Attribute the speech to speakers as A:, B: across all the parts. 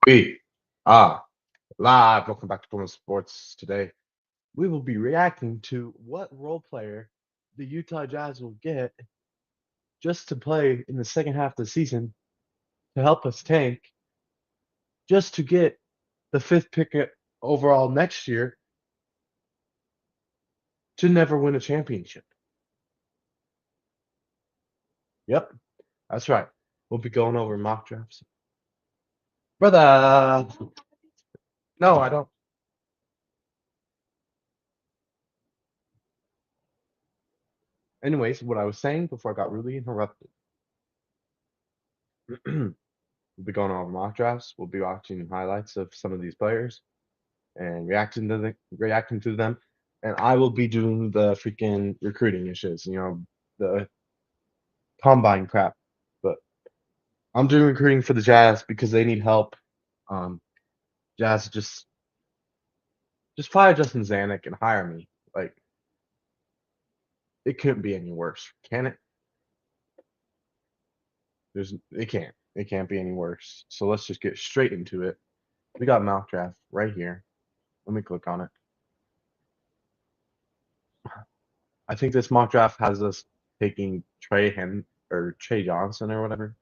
A: We are live. Welcome back to Pullman Sports. Today, we will be reacting to what role player the Utah Jazz will get just to play in the second half of the season to help us tank, just to get the fifth pick overall next year to never win a championship. Yep, that's right. We'll be going over mock drafts. Brother, no, I don't. Anyways, what I was saying before I got rudely interrupted. We'll be going over mock drafts. We'll be watching highlights of some of these players and reacting to them. And I will be doing the freaking recruiting issues, the combine crap. But I'm doing recruiting for the Jazz because they need help. Um, Jazz just fire Justin Zanuck and hire me. Like it couldn't be any worse, can it? It can't be any worse. So let's just get straight into it. We got mock draft right here. Let me click on it. I think this mock draft has us taking Trey Johnson or whatever.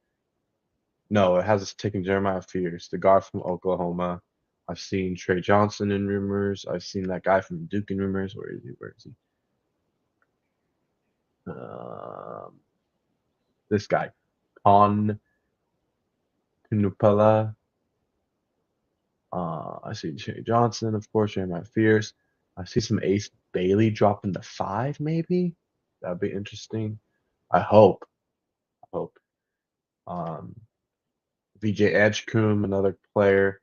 A: No, it has us taking Jeremiah Fears, the guard from Oklahoma. I've seen Trey Johnson in rumors. I've seen that guy from Duke in rumors. Where is he? Where is he? This guy, Con Kunupela. I see Trey Johnson, of course, Jeremiah Fears. I see some Ace Bailey dropping to 5, maybe. That'd be interesting. I hope. I hope. Um, VJ Edgecombe, another player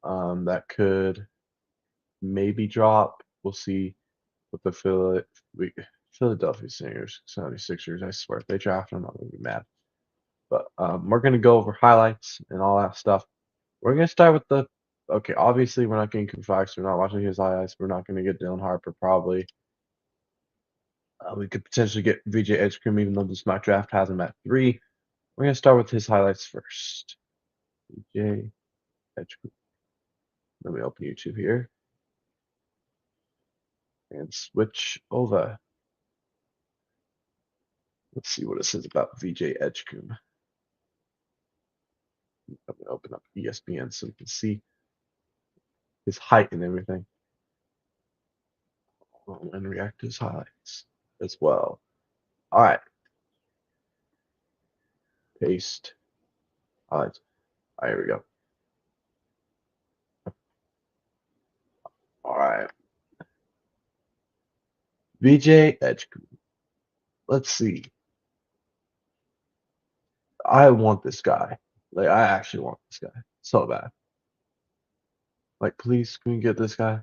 A: that could maybe drop. We'll see with the Philadelphia Singers, 76ers. I swear, if they draft him, I'm gonna be mad. But we're gonna go over highlights and all that stuff. We're gonna start with the okay. Obviously, we're not getting Kufax. We're not watching his highlights. We're not gonna get Dylan Harper probably. We could potentially get VJ Edgecombe, even though this mock draft has him at 3. We're gonna start with his highlights first. VJ Edgecombe. Let me open YouTube here and switch over. Let's see what it says about VJ Edgecombe. I'm gonna open up ESPN so we can see his height and everything. And react to his highlights as well. All right. Paste. Highlights. All right, here we go. All right. VJ Edgecombe. Let's see. I want this guy. Like, I actually want this guy so bad. Like, please, can we get this guy?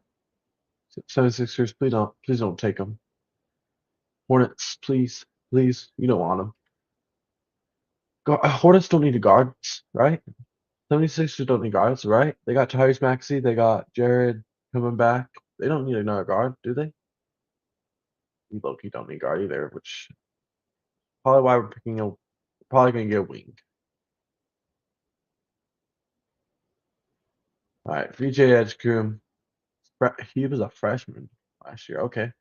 A: 76ers, please don't take him. Hornets, please, please, you don't want him. Hornets don't need a guards, right? 76ers don't need guards, right? They got Tyrese Maxey, they got Jared coming back. They don't need another guard, do they? Loki don't need guard either, which probably why we're picking a probably gonna get a wing. All right, VJ Edgecombe. He was a freshman last year. Okay.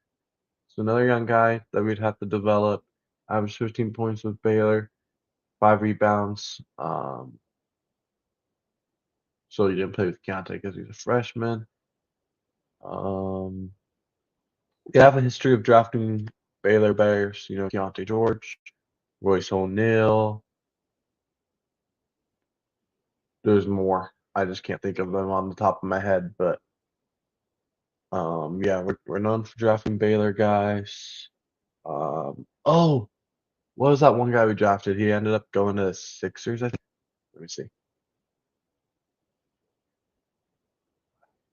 A: So another young guy that we'd have to develop. Averaged 15 points with Baylor, 5 rebounds. So he didn't play with Keontae because he's a freshman. Um, they have a history of drafting Baylor Bears, Keontae George, Royce O'Neal. There's more. I just can't think of them on the top of my head, but yeah, we're known for drafting Baylor guys. Oh, what was that one guy we drafted? He ended up going to the Sixers, I think. Let me see.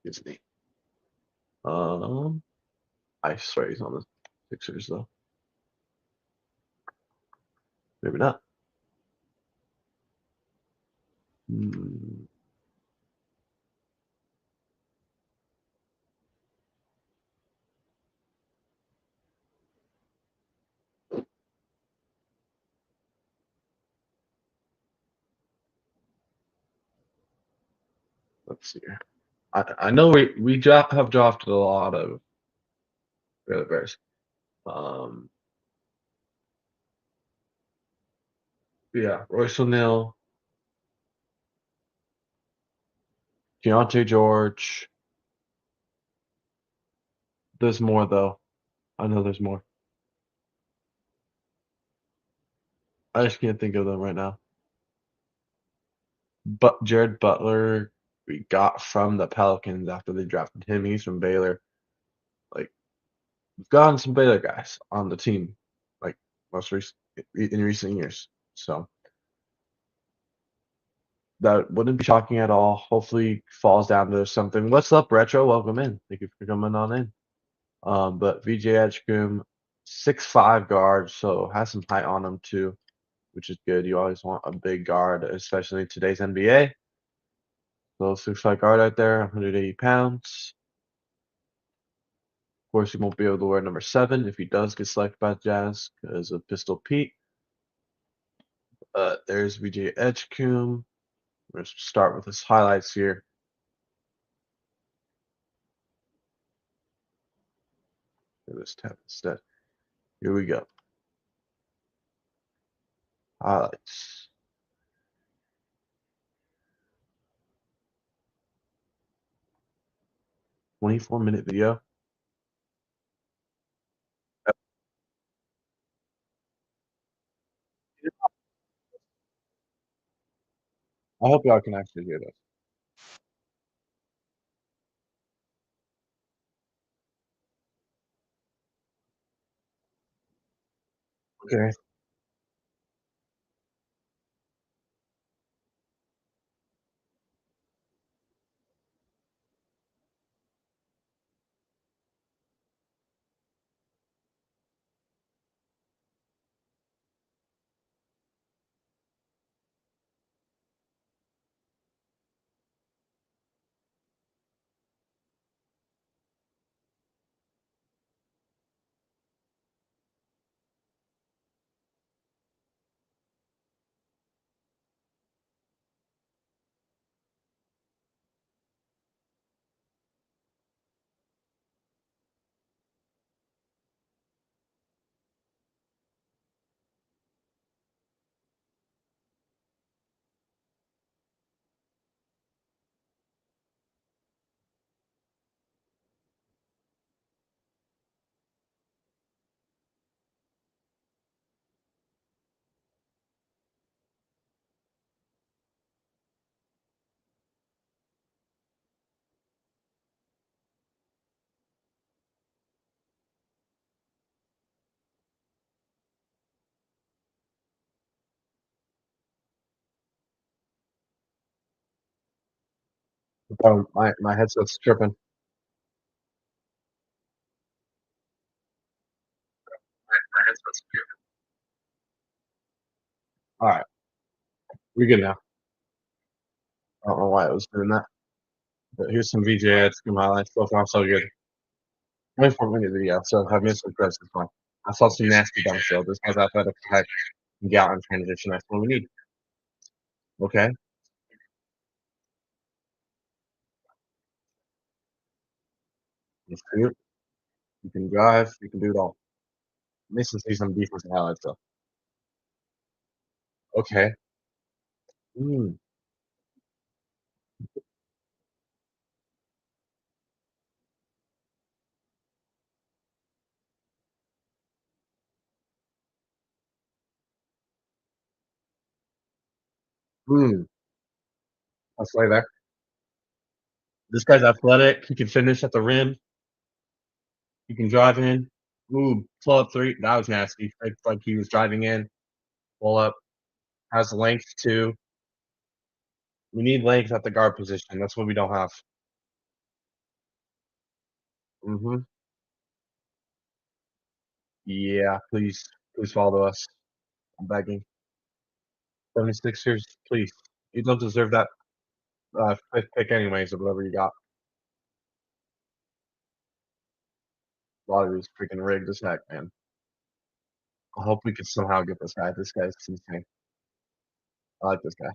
A: His name. Um, I swear he's on the Sixers though. Maybe not. Hmm. let's see here. I know have drafted a lot of Baylor Bears. Um, yeah, Royce O'Neal, Deontay George. There's more though. I know there's more. I just can't think of them right now. But Jared Butler, we got from the Pelicans after they drafted him. He's from Baylor. Like we've gotten some Baylor guys on the team, like most recent in recent years. So that wouldn't be shocking at all. Hopefully falls down to something. What's up, Retro? Welcome in. Thank you for coming on in. But VJ Edgecombe, 6'5" guard, so has some height on him too, which is good. You always want a big guard, especially in today's NBA. So 6'5" guard out there, 180 pounds. Of course, he won't be able to wear number 7 if he does get selected by the Jazz because of Pistol Pete. There's VJ Edgecombe. Let's start with his highlights here. This tab instead. Here we go. Highlights. "24-minute video." I hope y'all can actually hear this. Okay. Oh, my headset's tripping. My headset's tripping. All right, we're good now. I don't know why it was doing that. But here's some VJ ads from highlights. So far, so good. 24-minute video, so have missed the press this one. I saw some nasty dump show. This guy's athletic heck can get out in transition. That's what we need. Okay. You can shoot, you can drive, you can do it all. Missing see some defensive highlights though. Okay. Mm, mm. That's right there. This guy's athletic. He can finish at the rim. He can drive in. Ooh, pull up 3. That was nasty. Like he was driving in. Pull up. Has length too. We need length at the guard position. That's what we don't have. Mhm. Yeah, please follow us. I'm begging. 76ers, please. You don't deserve that 5th pick anyways or whatever you got. Lottery's freaking rigged as heck, man. I hope we can somehow get this guy. This guy's insane. I like this guy.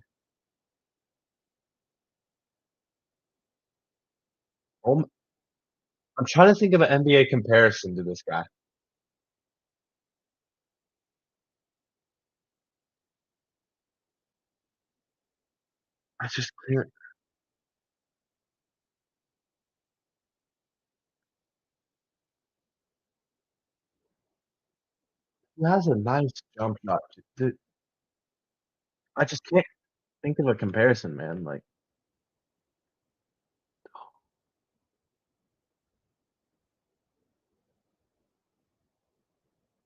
A: Oh, I'm trying to think of an NBA comparison to this guy. I just can't. He has a nice jump shot. Dude, I just can't think of a comparison, man. Like,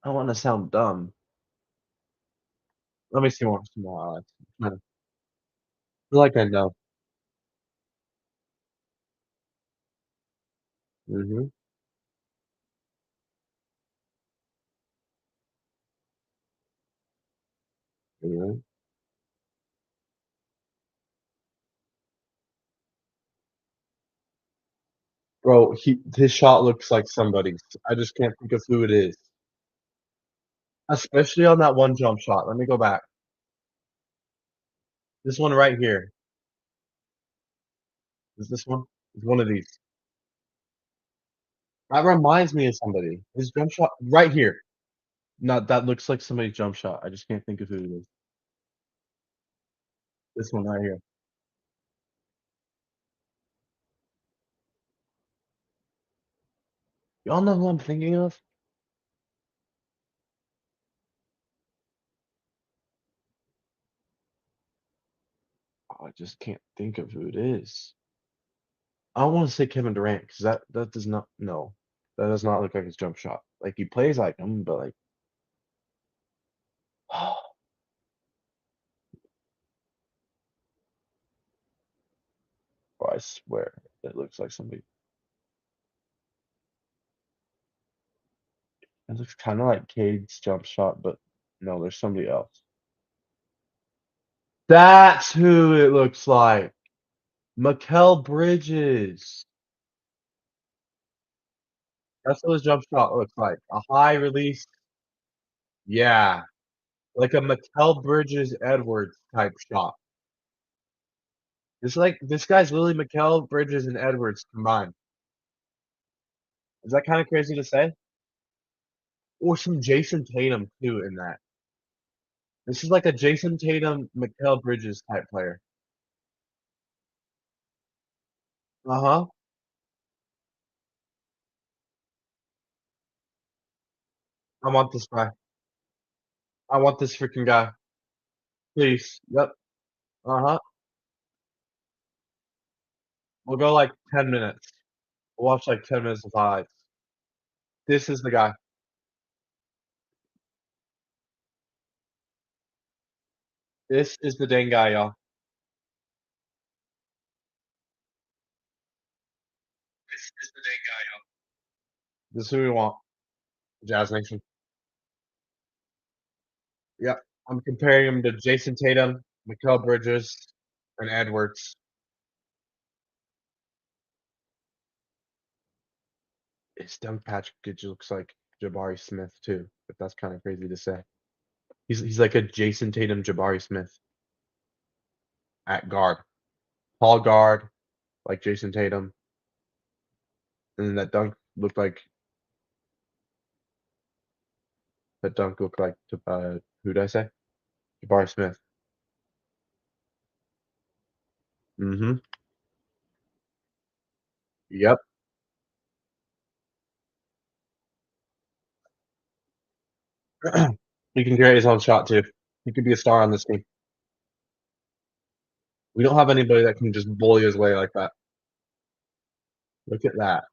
A: I don't wanna sound dumb. Let me see some more highlights. I feel like I know. Mhm, mhm. Bro, his shot looks like somebody's. I just can't think of who it is. Especially on that one jump shot. Let me go back. This one right here. Is this one? It's one of these. That reminds me of somebody. His jump shot right here. No, that looks like somebody's jump shot. I just can't think of who it is. This one right here. Y'all know who I'm thinking of? Oh, I just can't think of who it is. I don't wanna say Kevin Durant because that does not no. That does not look like his jump shot. Like, he plays like him, but, like, bro, I swear it looks like somebody. It looks kinda like Cade's jump shot, but no, there's somebody else. That's who it looks like. Mikal Bridges. That's what his jump shot looks like. A high release. Yeah, like a Mikal Bridges Edwards type shot. It's like this guy's literally Mikal Bridges and Edwards combined. Is that kinda crazy to say? Or some Jason Tatum too in that. This is like a Jason Tatum, Mikal Bridges type player. Uh-huh. I want this guy. I want this freaking guy. Please. Yep. Uh-huh. We'll go like 10 minutes. We'll watch like 10 minutes of highlights. This is the guy. This is the dang guy, y'all. This is the dang guy, y'all. This is who we want. Jazz Nation. Yep. I'm comparing him to Jason Tatum, Mikal Bridges, and Edwards. His dunk package looks like Jabari Smith too, but that's kind of crazy to say. He's like a Jason Tatum, Jabari Smith at guard. Tall guard, like Jason Tatum. And then that dunk looked like who did I say? Jabari Smith. Mm-hmm. Yep. He can create his own shot too. He could be a star on this team. We don't have anybody that can just bully his way like that. Look at that.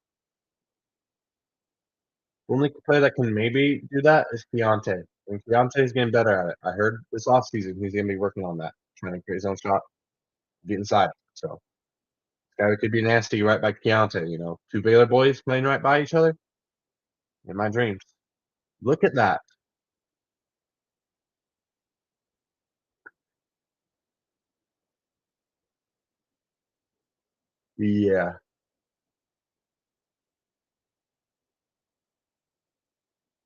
A: The only player that can maybe do that is Keontae. And Keontae's getting better at it. I heard this offseason he's gonna be working on that, trying to create his own shot, get inside. So guy could be nasty right by Keontae, you know. Two Baylor boys playing right by each other. In my dreams. Look at that. Yeah.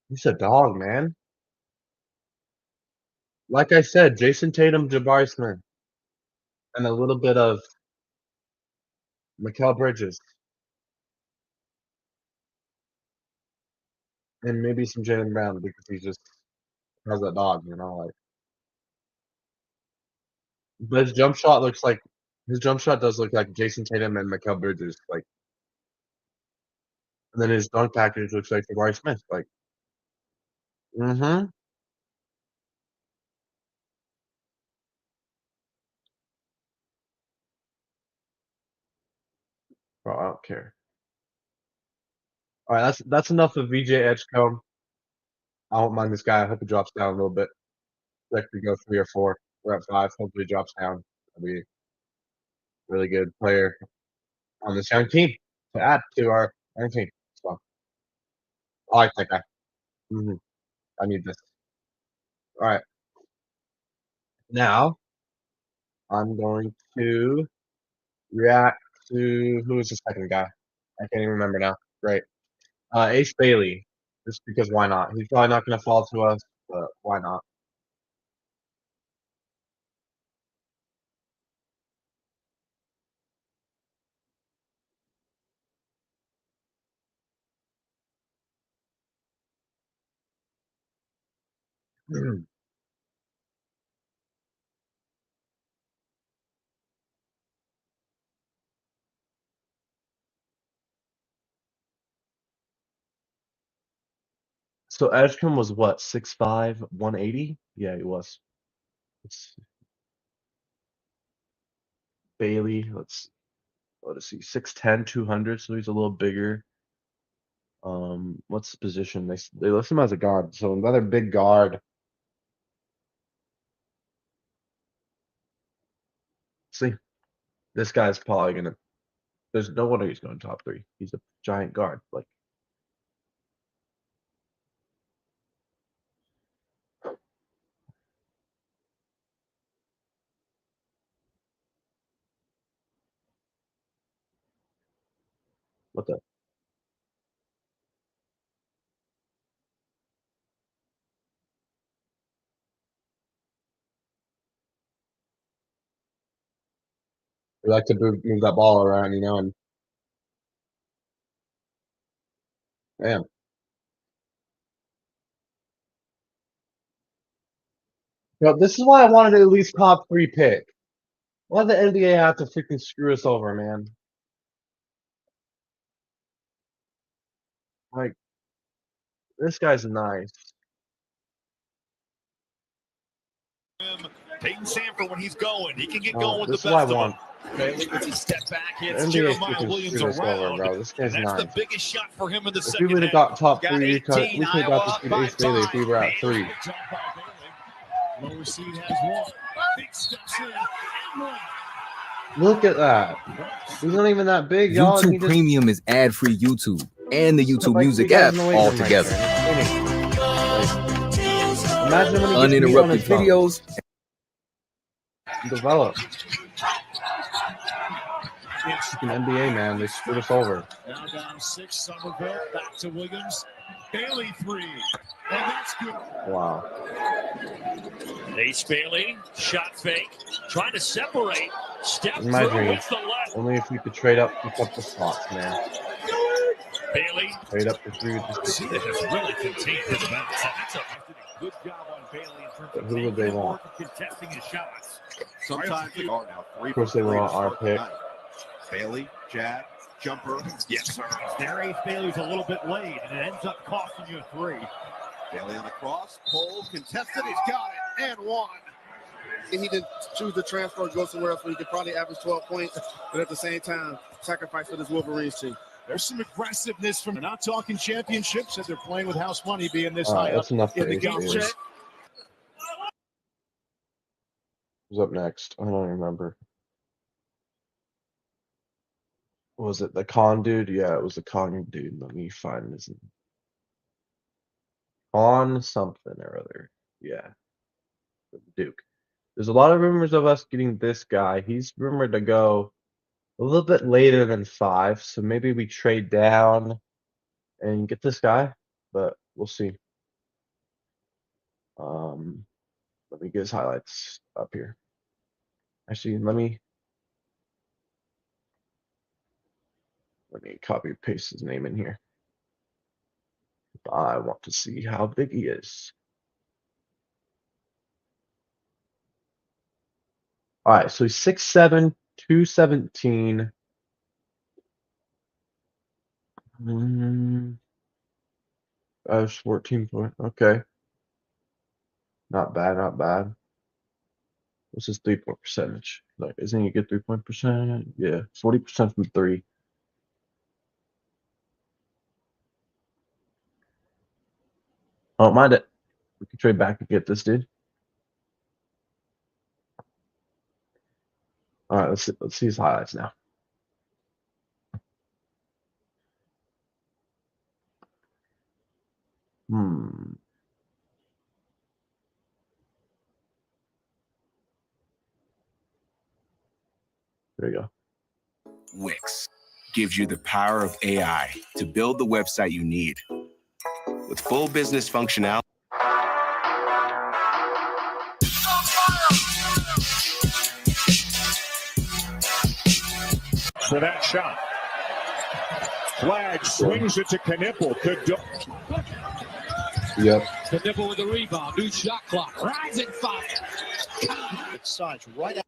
A: He's a dog, man. Like I said, Jason Tatum, Jabari Smith, and a little bit of Mikal Bridges. And maybe some Jaylen Brown because he just has that dog, like. But his jump shot does look like Jason Tatum and Mikal Bridges, like, and then his dunk package looks like Jabari Smith, like. Mhm. Bro, I don't care. All right, that's enough of VJ Edgecombe. I don't mind this guy. I hope he drops down a little bit. Like we go 3 or 4. We're at 5. Hopefully, he drops down. That'll be a really good player on this young team to add to our young team. So I like that guy. Mhm. I need this. All right, now I'm going to react to who is the second guy? I can't even remember now. Great. Ace Bailey. Just because why not? He's probably not going to fall to us, but why not? So Edgecombe was what, 6'5", 180? Yeah, he was. Let's Bailey, let's see, 6'10", 200, so he's a little bigger. What's the position? They list him as a guard, so another big guard. See, this guy's probably gonna. There's no wonder he's going top 3. He's a giant guard. Like, what the? We like to move that ball around, and damn. This is why I wanted at least top 3 pick. Why the NBA have to freaking screw us over, man? Like, this guy's nice.
B: Peyton Sandford, when he's going, he can get going with
A: This
B: the
A: is what I
B: best of
A: want.
B: them. Bailey gets a step back,
A: The
B: hits
A: NBA
B: Jeremiah
A: freaking
B: Williams
A: screwed us over,
B: around.
A: bro. This
B: And
A: guy's
B: that's the
A: nice.
B: biggest shot for him in the
A: If we
B: second
A: would have
B: half.
A: got top
B: Got
A: 3,
B: 18,
A: we could have got to
B: Iowa
A: see
B: by
A: Ace Bailey if we were at 3.
B: Lower seed has one. Big steps in and one.
A: Look at that. He's not even that big, y'all.
C: YouTube Premium is ad-free YouTube and the YouTube
A: like
C: Music app all together.
A: Imagine when he gets
C: Uninterrupted videos.
A: Develop. An NBA, man. They screwed us over.
B: Now down 6, Somerville. Back to Williams. Bailey 3. And that's good.
A: Wow.
B: Ace Bailey, shot fake, trying to separate. Step
A: My
B: through
A: dream.
B: with the left.
A: Only if we could trade up, pick up the spots, man.
B: Bailey.
A: Trade up to 3 with the
B: See, that has really contained his bounce. That's a good job on Bailey in terms of
A: who would they want?
B: contesting his shots.
D: Sometimes they are now 3
A: Of course they want our pick.
D: tonight. Bailey, jab, jumper.
B: Yes, sir. There, Ace Bailey's a little bit late, and it ends up costing you a 3.
D: Bailey on the cross, pull, contested, he's got it, and one.
E: He didn't choose to transfer or go somewhere else where he could probably average 12 points, but at the same time, sacrifice for this Wolverines team.
B: There's some aggressiveness from. They're not talking championships, and they're playing with house money being this high
A: That's
B: up
A: enough for
B: in the
A: Ace
B: game.
A: Bailey. Who's up next? I don't remember. Was it the con dude? Yeah, it was the con dude. Let me find his name. Con something or other. Yeah. Duke. There's a lot of rumors of us getting this guy. He's rumored to go a little bit later than 5, so maybe we trade down and get this guy, but we'll see. Let me get his highlights up here. Actually, let me copy paste his name in here. I want to see how big he is. All right, so he's 6'7", 217. That's 14 point. Okay. Not bad, not bad. What's his 3-point percentage? Like, isn't he a good 3-point percentage? Yeah, 40% from three. I don't mind it. We can trade back and get this dude. All right, let's see his highlights now. There you go.
F: Wix gives you the power of AI to build the website you need. With full business functionality.
B: For that shot. Flag swings it to Knipple.
A: Yep.
B: Knipple with the rebound. New shot clock. Rising fire. Sides right out.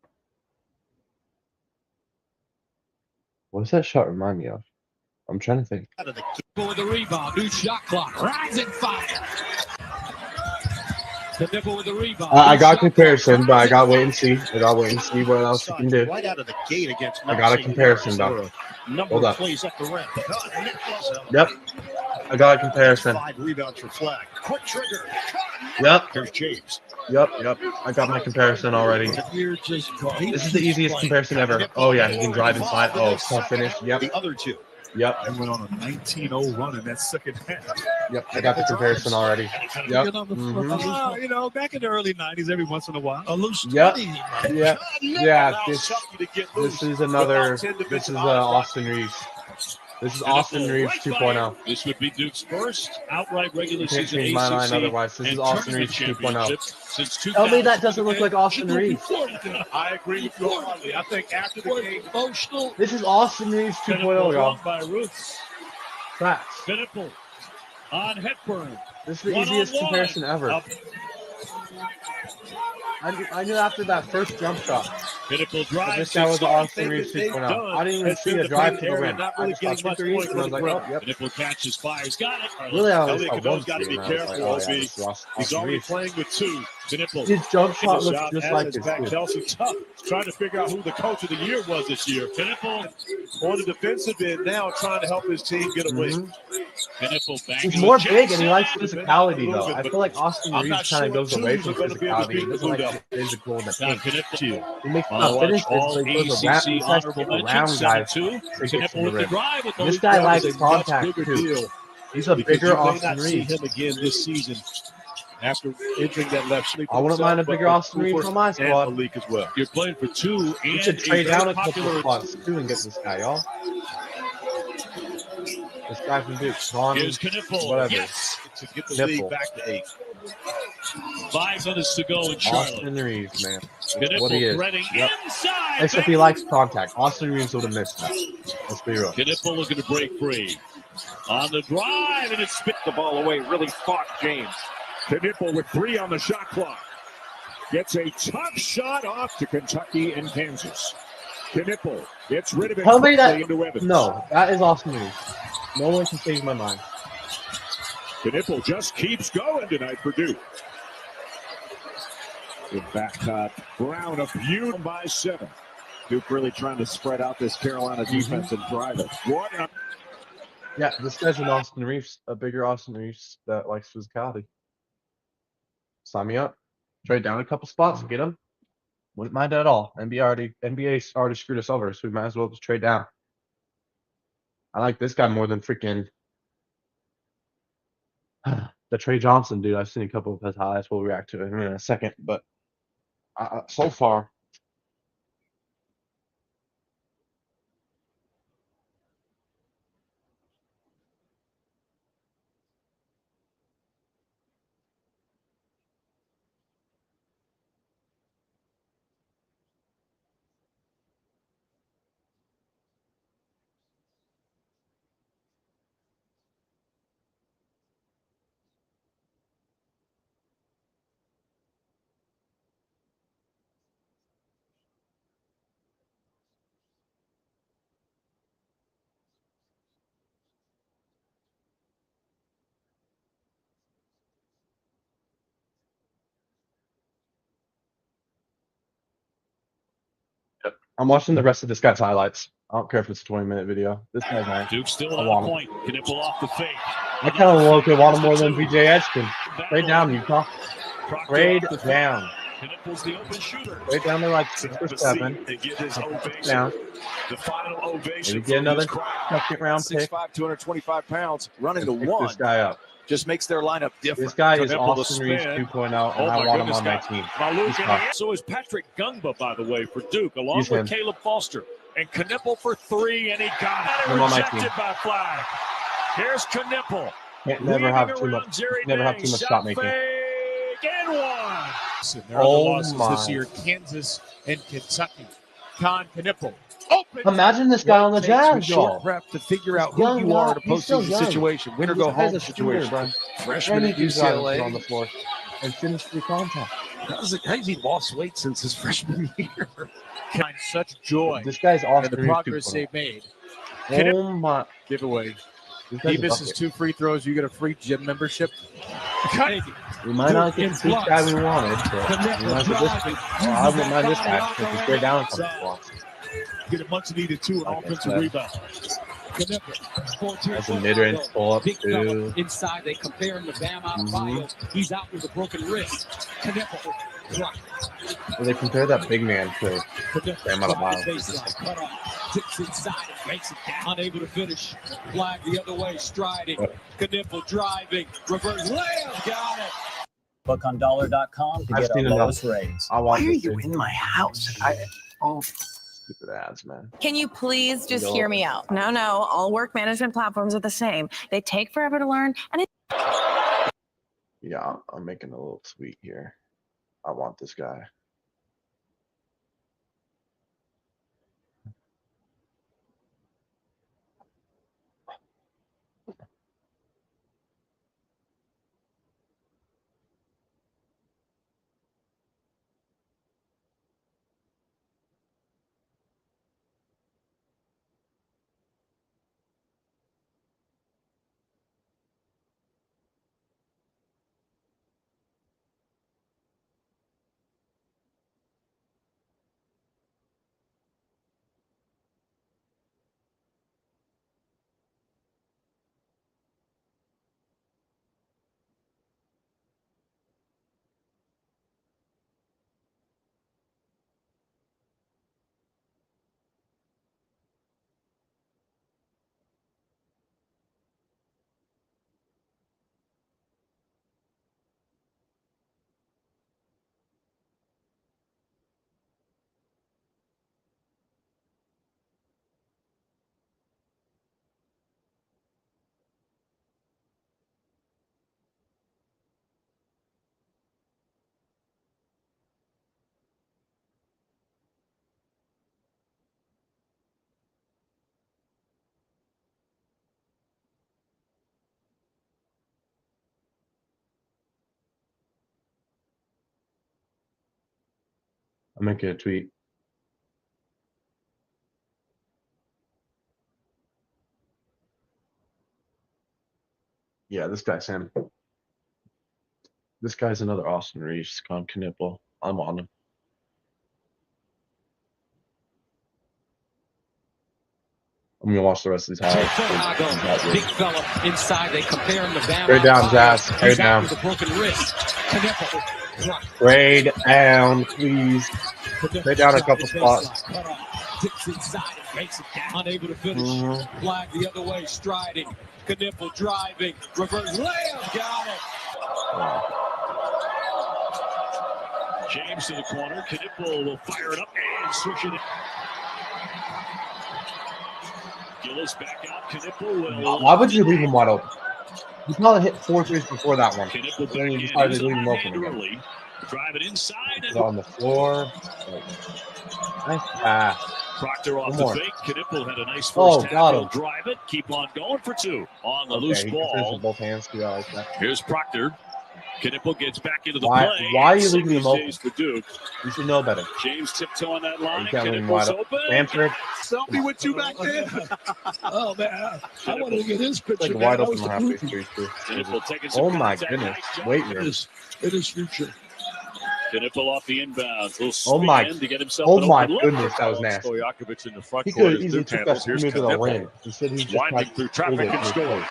A: What does that shot remind me of? I'm trying to think.
B: Of the Knipple with the rebound. New shot clock. Rising fire. Knipple with the rebound.
A: I got comparison, but I got to wait and see. I got to wait and see what else you can do.
B: Right out of the gate against
A: I got a comparison, though. Hold up.
B: Plays up the rim.
A: Yep. I got a comparison.
B: 5 rebounds for Flag. Quick trigger.
A: Yep.
B: Here's James.
A: Yep. I got my comparison already. This is the easiest comparison ever. Oh, yeah, he can drive inside. Oh, tough finish. Yep.
B: The other two.
A: Yep.
B: They went on a 19-0 run in that second half.
A: Yep. I got the comparison already. Yep.
B: You know, back in the early 90s, every once in a while. A loose
A: Yep.
B: 20.
A: Yeah. Yeah. This is another. This is Austin Reeves. This is Austin Reeves 2.0.
B: This would be Duke's first outright regular
A: Can't
B: season
A: change my mind
B: ACC
A: otherwise. This is Austin Reeves 2.0.
B: since
A: Tell me that doesn't look like Austin Reeves.
B: I agree with you wholeheartedly. I think after the game, emotional.
A: This is Austin Reeves 2.0, y'all.
B: By Ruth.
A: Facts.
B: Knipple on Hepburn.
A: This is the easiest comparison ever. I knew after that first jump shot.
B: Knipple drive.
A: This guy was Austin Reeves 2.0. I didn't even see a drive to the rim. I just saw 2 threes and I was like, oh, yep.
B: Knipple catches, fires, got it.
A: Really, I only
B: Elliott
A: saw one
B: got to be
A: three, and I was
B: careful,
A: like, oh,
B: OB.
A: yeah, this is
B: He's
A: Austin
B: already
A: Reeves.
B: playing with 2. Knipple.
A: His jump shot looks just like this,
B: back.
A: too.
B: Kelsey tough, trying to figure out who the coach of the year was this year. Knipple on the defensive end now, trying to help his team get away.
A: He's more big and he likes physicality, though. I feel like Austin Reeves kind of goes away from physicality. He doesn't like physical in the paint. He makes enough finishes, but he goes around. He tries to get around guys to get to the rim. This guy likes contact, too. He's a bigger Austin Reeves.
B: Him again this season. After injuring that left sleeve,
A: I wouldn't mind a bigger Austin Reeves on my squad.
B: Malik as well. You're playing for 2.
A: We should trade down a couple of spots too and get this guy, y'all. This guy from Duke,
B: Here's Knipple.
A: whatever.
B: Yes, to get the lead
A: Knipple.
B: back to 8. 5 minutes to go in Charlotte.
A: Austin Reeves, man. That's
B: Knipple
A: what he is.
B: threading
A: Yep.
B: inside.
A: Except he likes contact. Austin Reeves would have missed that. Let's be real.
B: Knipple looking to break free. On the drive, and it spit the ball away. Really fought James. Knipple with 3 on the shot clock. Gets a tough shot off to Kentucky and Kansas. Knipple gets rid of it.
A: Tell me that.
B: Into Evans.
A: No, that is Austin Reeves. No one can change my mind.
B: Knipple just keeps going tonight for Duke. In back cut, Brown a few by 7. Duke really trying to spread out this Carolina defense and drive it. What a
A: Yeah, this guy's an Austin Reeves, a bigger Austin Reeves that likes physicality. Sign me up. Trade down a couple spots and get him. Wouldn't mind at all. NBA already screwed us over, so we might as well just trade down. I like this guy more than freaking the Trey Johnson dude. I've seen a couple of his highlights. We'll react to him in a second, but so far. I'm watching the rest of this guy's highlights. I don't care if it's a 20-minute video. This guy's nice.
B: Duke still
A: I
B: on
A: want
B: point. Knipple off the fake.
A: I kind of want him more than BJ Edgkin. Straight down, Utah. Straight down.
B: Knipple's the open shooter.
A: Straight down to like 6 or 7.
B: They give his ovation.
A: Down.
B: The final ovation.
A: Maybe get another second round pick.
G: 6'5", 225 pounds, running the
A: And pick
G: one.
A: this guy up.
G: Just makes their lineup different.
A: This guy is
B: Knipple to
A: Austin Reeves
B: spin.
A: 2.0, and
B: Oh
A: I
B: my
A: want him
B: goodness,
A: on my
B: guys.
A: team.
B: Maluk
A: He's
B: in
A: tough.
B: the- so is Patrick Gungba, by the way, for Duke, along
A: Use
B: with
A: him.
B: Caleb Foster. And Knipple for 3, and he got it.
A: Him on my
B: Rejected
A: team.
B: by Flag. Here's Knipple.
A: Can't never have too much shot making.
B: And one.
H: There are
A: Oh
H: the losses
A: my.
H: this year, Kansas and Kentucky. Con Knipple. Open.
A: Imagine this guy on the
G: Takes with
A: Jazz,
G: short
A: y'all.
G: prep to figure out who
A: Young
G: you are
A: guy.
G: in a
A: He's still
G: postseason
A: young.
G: situation. Win or
A: This
G: go
A: guy's
G: home
A: a shooter,
G: situation.
A: bro.
G: Freshman at
A: Any dude on the
G: UCLA.
A: floor and finish through contact.
G: How's he lost weight since his freshman year?
H: Find such joy
A: This guy's
H: in
A: Austin
H: the
A: Reeves
H: progress
A: 2.0.
H: they've made.
A: Oh my!
H: Giveaway.
A: This
H: He
A: guy's a
H: misses
A: bucket.
H: 2 free throws. You get a free gym membership.
A: We might not get the big guy we wanted, but we might get this. Well, I wouldn't mind this guy because he's straight down a couple blocks.
B: Get a much needed 2 and
A: Okay,
B: offensive
A: so-
B: rebound.
A: That's a mid-range pull-up
I: Big fella
A: too.
I: inside. They compare him to Bam
A: Mhm.
I: Adebayo. He's out with a broken wrist. Knipple. Right.
A: Well, they compare that big man to Bam Adebayo.
I: Baseline. Cut off. Tips inside and makes it down. Unable to finish. Flag the other way. Striding. Knipple driving. Reverse layup. Got it.
J: Book on dollar.com to
A: I've
J: get
A: seen
J: our
A: enough.
J: lowest rates.
A: I want
G: Why are
A: this
G: you
A: dude.
G: in my house?
A: Stupid ads, man.
K: Can you please just
A: No.
K: hear me out? No, all work management platforms are the same. They take forever to learn, and
A: Yeah, I'm making a little tweet here. I want this guy. I'm making a tweet. Yeah, this guy's him. This guy's another Austin Reeves, Con Knipple. I'm on him. I'm gonna watch the rest of these highlights.
I: Big fella inside. They compare him to Bam
A: Straight down,
I: Adebayo.
A: Jazz.
I: He's
A: Straight
I: out
A: down.
I: with a broken wrist. Knipple. Right.
A: Straight down, please. Straight down a couple spots.
I: Cut off. Tips inside and makes it down. Unable to finish.
A: Mhm.
I: Flag the other way. Striding. Knipple driving. Reverse layup. Got it.
B: James to the corner. Knipple will fire it up and switch it in. Gillis back out. Knipple will.
A: Why would you leave him wide open? You probably hit 4 threes before that one.
B: Knipple
A: And
B: back
A: then you
B: in.
A: decided
B: He's
A: to leave him
B: on
A: open again.
B: early. Drive it inside.
A: He's
B: And
A: on the floor. Like, nice pass.
B: Proctor off
A: One
B: the
A: more.
B: fake. Knipple had a nice first
A: Oh,
B: half.
A: got
B: He'll
A: him.
B: drive it. Keep on going for 2 on the
A: Okay,
B: loose
A: he can finish
B: ball.
A: with both hands too. I like that.
B: Here's Proctor. Knipple gets back into the
A: Why-
B: play.
A: why are you
B: Six
A: leaving him
B: these
A: open?
B: days for Duke.
A: You should know better.
B: James tiptoeing that line.
A: You can't leave him wide
B: Knipple's
A: open.
B: open.
A: Stanford,
G: Tell me what you back there.
B: Oh man,
G: I wanted to get his picture.
A: like
G: man.
A: wide
G: That
A: open
G: was the
A: halfway
G: proof.
A: threes too.
B: Knipple taking some
A: Oh my
B: contact.
A: goodness.
B: Nice job.
A: Wait,
G: It is future.
B: Knipple off the inbound.
A: Oh my-
B: to get himself
A: oh
B: an
A: my
B: open look.
A: goodness, that was nasty.
B: Stojakovic in the front
A: He
B: court
A: could
B: as
A: easily
B: Duke
A: took that
B: handles. Here's
A: smooth to the
B: Knipple
A: lane. Instead, he just
B: winding
A: tried
B: through
A: to
B: traffic
A: shoot it
B: and
A: in
B: score.
A: his face.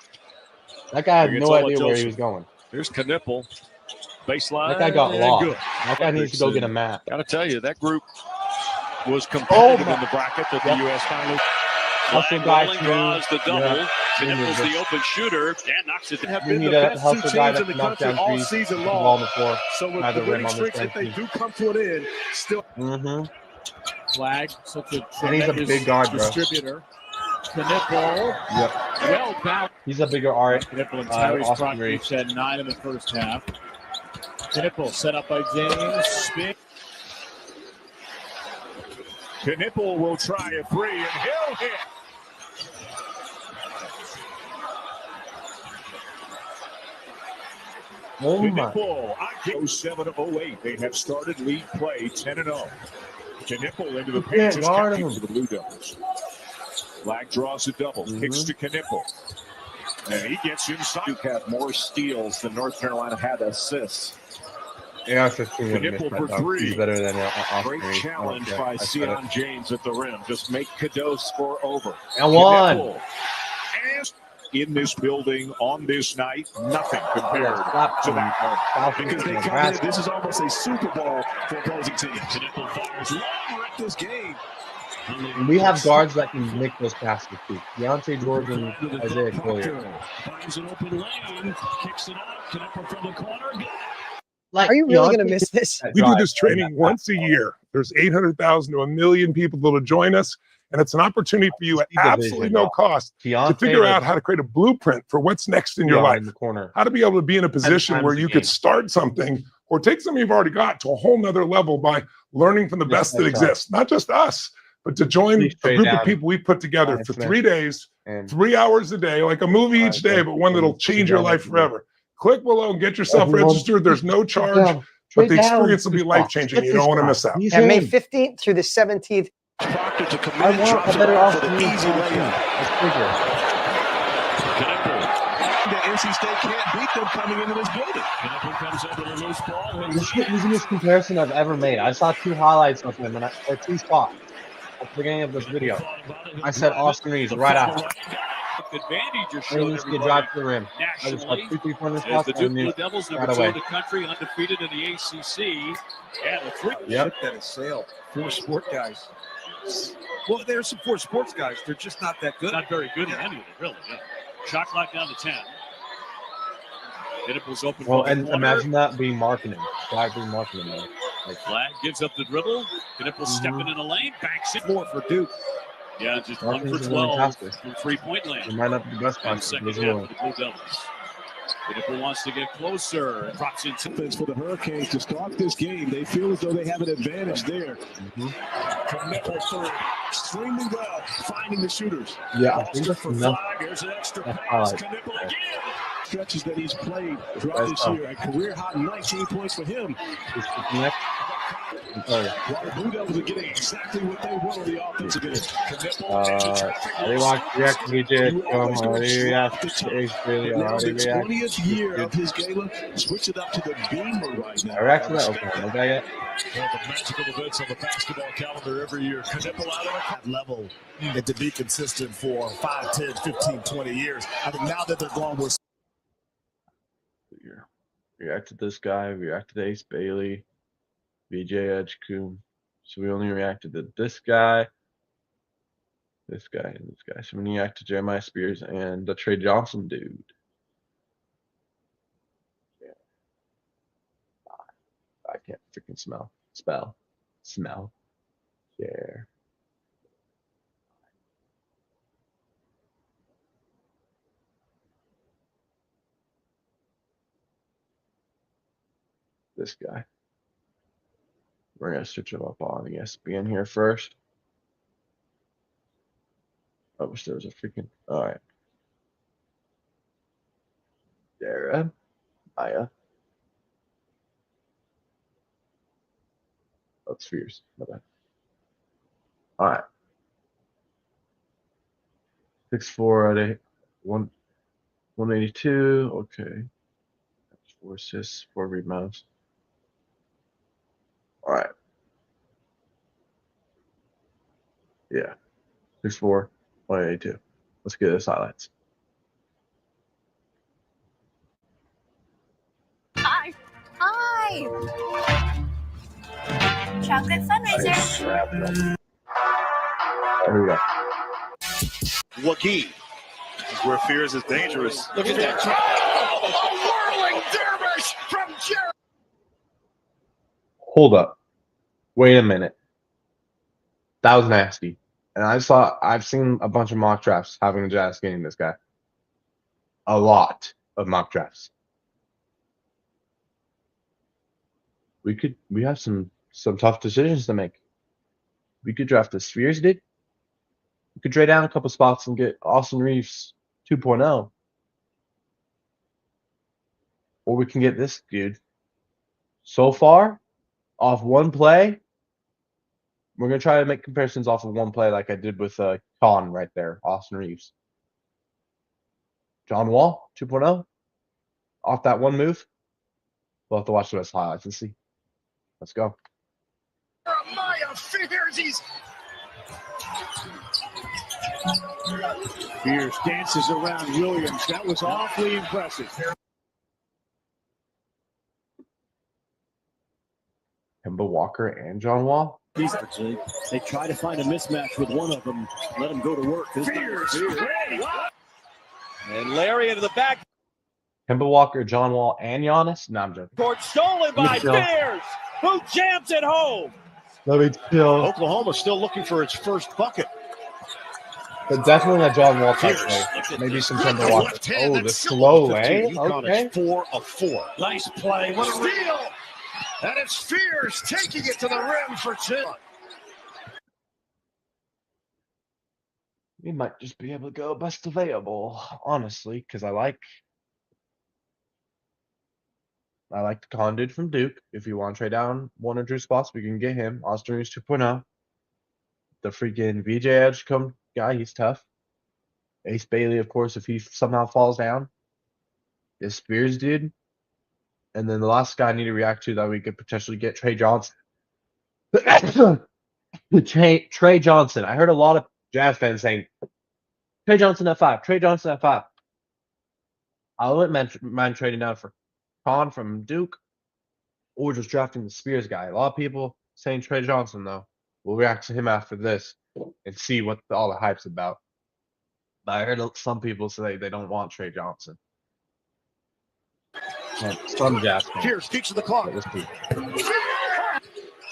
A: That guy had
B: It's
A: no idea where
B: Olatoso.
A: he was going.
B: Here's Knipple. Baseline.
A: That guy got
B: and
A: lost.
B: good.
A: That guy needs to go get a map.
B: Got to tell you, that group was competitive
A: my-
B: in the bracket that the
A: Yep.
B: U.S. finally.
A: Hustle
B: Flag
A: guy
B: rolling,
A: too.
B: draws the double.
A: Yeah.
B: Knipple's
A: You need
B: the open shooter. Dan knocks it.
E: Have
A: You
E: been
A: need
E: the
A: a
E: best
A: hustle
E: two
A: guy
E: teams
A: that
E: in the
A: can knock
E: country
A: down
E: all
A: threes,
E: season
A: put the ball on the
E: long.
A: floor.
E: So with
A: By
E: the
A: the rim
E: winning
A: on the
E: streaks, if they
A: same
E: do come to an end, still
A: Mm-hmm.
H: Flag, such a
A: And he's a
H: tremendous
A: big guard, bro.
H: distributor. Knipple,
A: Yep.
H: well balanced.
A: He's a bigger art.
H: Knipple and Tyrese
A: Austin
H: Proctor
A: Reeves.
H: each had 9 in the first half. Knipple set up by James. Spin.
B: Knipple will try a three, and he'll hit.
A: Oh my.
B: Knipple on 07 of 08. They have started league play 10-0. Knipple into the
A: You
B: paint,
A: can't
B: just
A: guard
B: catching
A: him.
B: for the Blue Devils. Flag draws a double, kicks to Knipple. And he gets inside.
D: Duke had more steals than North Carolina had assists.
A: Yeah, 15 would
B: Knipple
A: miss
B: for
A: that dunk.
B: three.
A: He's better than Austin
B: Great
A: Reeves.
B: challenge
A: Okay,
B: by
A: I said it.
B: Sion James at the rim. Just make Cadeau score over.
A: And one.
B: Knipple. And in this building on this night, nothing compared
A: Stop
B: to that moment.
A: South
D: Because they come in,
A: Nebraska.
D: this is almost a Super Bowl for opposing teams.
B: Knipple fires
D: We're at this game.
A: We have guards that can make those passes too. Deontay Jordan, Isaiah Collier.
B: Finds an open lane, kicks it out. Knipple from the corner. Got it.
A: Like,
L: Are you really going to
A: Deontay-
L: miss this?
A: that
G: We do
A: drive,
G: this training once a year. There's 800,000 to 1 million people that'll join us, and it's an opportunity for you at
A: See the
G: absolutely
A: vision,
G: no
A: though.
G: cost to
A: Deontay
G: figure
A: was
G: out how to create a blueprint for what's next in your
A: beyond
G: life.
A: in the corner.
G: How to be able to be in a position
A: times
G: where
A: a
G: you
A: game.
G: could start something or take something you've already got to a whole nother level by learning from the
A: Yes,
G: best that
A: that's right.
G: exists. Not just us, but to join
A: Please
G: a
A: trade
G: group
A: down.
G: of people we put together
A: Ryan
G: for
A: Smith.
G: 3 days,
A: And
G: 3 hours a day, like a movie
A: All
G: each
A: right,
G: day,
A: thank
G: but
A: you.
G: one that'll
A: And
G: change
A: sit
G: your
A: down
G: life
A: everywhere.
G: forever. Click below and get yourself
A: Everyone-
G: registered. There's no charge,
A: Down.
G: but the
A: Trade down.
G: experience will be life-changing. You don't want to miss out.
A: He's
L: And May
A: in.
L: 15th through the 17th.
D: Proctor to
A: I
D: commit,
A: want
D: drops
A: a
D: it
A: better
D: off for
A: Austin
D: the
A: Reeves
D: easy
A: on the team.
D: layup.
A: That's bigger.
D: That NC State can't beat them coming into this building.
B: Knipple comes over the loose ball. And
A: This is the easiest comparison I've ever made. I saw 2 highlights of him, or 2 spots at the beginning of this video. I said Austin Reeves right after.
B: Advantage just
A: And
B: showed
A: he needs to
B: everybody
A: drive to the rim. I just got
B: nationally.
A: 2 3-pointer
B: As
A: spots
B: the
A: and
B: Duke
A: knew
B: Blue Devils,
A: right
B: number 2
A: away.
B: in the country, undefeated in the ACC. And the three.
A: Yep.
D: That is sail. 4 sport guys. Well, there's some 4 sports guys. They're just not that good.
B: Not very good in any of it, really. Yeah. Shot clock down to 10. Knipple's open.
A: Well,
B: from the
A: and
B: corner.
A: imagine that being marketing. That being marketing, though. Like,
B: Flag gives up the dribble. Knipple stepping in a lane, banks it.
D: 4 for Duke.
B: Yeah, just 1 for
A: Marketing's
B: 12
A: fantastic.
B: from 3-point
A: it
B: land.
A: might not be the best
B: And
A: spot,
B: second
A: but
B: half
A: it's
B: for the Blue Devils. Knipple wants to get closer and drops into
D: Defense for the Hurricanes to start this game. They feel as though they have an advantage there.
B: from Knipple through.
D: Extremely well, finding the shooters.
A: Yeah, I think that's
B: For
A: enough.
B: Flag, here's an extra
A: That's
B: pass.
A: highlight.
B: Knipple again.
D: Stretches that he's played throughout
A: That's
D: this
A: tough.
D: year. A career high 19 points for him.
A: Just the next. I'm sorry.
D: While the Blue Devils are getting exactly what they want on the offensive end.
A: They want to react to BJ. They react to Ace Bailey.
D: Now
A: They
D: the
A: react.
D: 20th year of his gala. Switch it up to the Beamer right now.
A: I react to that. Okay, no guy yet.
B: One of the magical events on the basketball calendar every year. Knipple out of the
D: Level and to be consistent for 5, 10, 15, 20 years. I think now that they're gone, we're
A: React to this guy. React to Ace Bailey. BJ Edgecombe. So we only reacted to this guy, and this guy. So we react to Jeremiah Spears and the Trey Johnson dude. Yeah. I can't freaking spell. Share. This guy. We're gonna switch it up on ESPN here first. I wish there was a freaking. All right. Dara, Maya. Oh, it's Spears. My bad. All right. 6'4" at 182. Okay. 4 assists, 4 rebounds. All right. Yeah. 6'4", 182. Let's get this highlights.
K: Hi. Chocolate fundraiser.
A: There we go.
B: Wagee.
D: This is where Fears is dangerous.
B: Look at that. Whirling dervish from Jerry.
A: Hold up. Wait a minute. That was nasty. And I've seen a bunch of mock drafts having the Jazz getting this guy. A lot of mock drafts. We have some tough decisions to make. We could draft the Spheres, dude. We could trade down a couple spots and get Austin Reeves 2.0. Or we can get this dude. So far, off one play, we're going to try to make comparisons off of one play like I did with Con right there, Austin Reeves. John Wall 2.0. Off that one move. We'll have to watch the rest of the highlights and see. Let's go.
B: Jeremiah Fears. Fears dances around Williams. That was awfully impressive.
A: Kemba Walker and John Wall.
I: They try to find a mismatch with one of them. Let them go to work.
B: Fears.
H: And Larry into the back
A: Kemba Walker, John Wall, and Giannis. No, I'm joking.
H: court, stolen by Fears, who jams it home.
A: Let me chill.
B: Oklahoma still looking for its first bucket.
A: But definitely a John Wall type play. Maybe some Kemba Walker. Oh, the slow way. Okay.
B: 4 of 4. Nice play. What a steal. And it's Fears taking it to the rim for 2.
A: We might just be able to go best available, honestly, because I like the Con dude from Duke. If you want to trade down one or two spots, we can get him. Austin Reeves 2.0. The freaking VJ Edgecombe guy, he's tough. Ace Bailey, of course, if he somehow falls down. This Spears dude. And then the last guy I need to react to that we could potentially get, Trey Johnson. Trey Johnson. I heard a lot of Jazz fans saying, Trey Johnson at 5. Trey Johnson at 5. I wouldn't mind trading down for Con from Duke or just drafting the Spears guy. A lot of people saying Trey Johnson, though. We'll react to him after this and see what all the hype's about. But I heard some people say they don't want Trey Johnson. And some Jazz fans.
B: Fears keeps to the clock.
A: But let's see.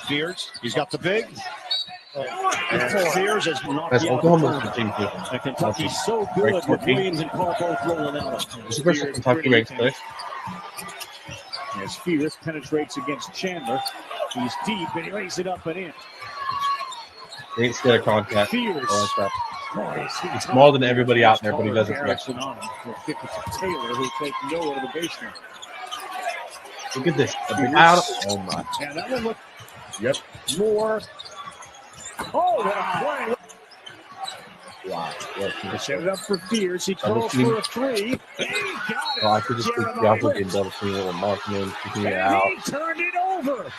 B: Fears, he's got the big. And Fears has knocked
A: That's
B: the other
A: Oklahoma's
B: corner.
A: team too.
I: And Kentucky's so good with Williams and Carl both rolling out.
A: This is versus Kentucky ranks play.
B: As Fears penetrates against Chandler, he's deep and he lays it up and in.
A: He ain't scared of contact.
B: Fears.
A: I like that.
B: He's
A: smaller than everybody out there, but he doesn't
B: Harrison on him. He'll kick it to Taylor, who takes Noah to the basement.
A: Look at this. Out. Oh my.
B: Yeah, that one looked
A: Yep.
B: more. Oh, what a play.
A: Wow.
B: They set it up for Fears. He
A: Double
B: calls
A: team.
B: for a 3. And he got it.
A: Well, I could just think the opposite being double team with Markman kicking it out.
B: And he turned it over.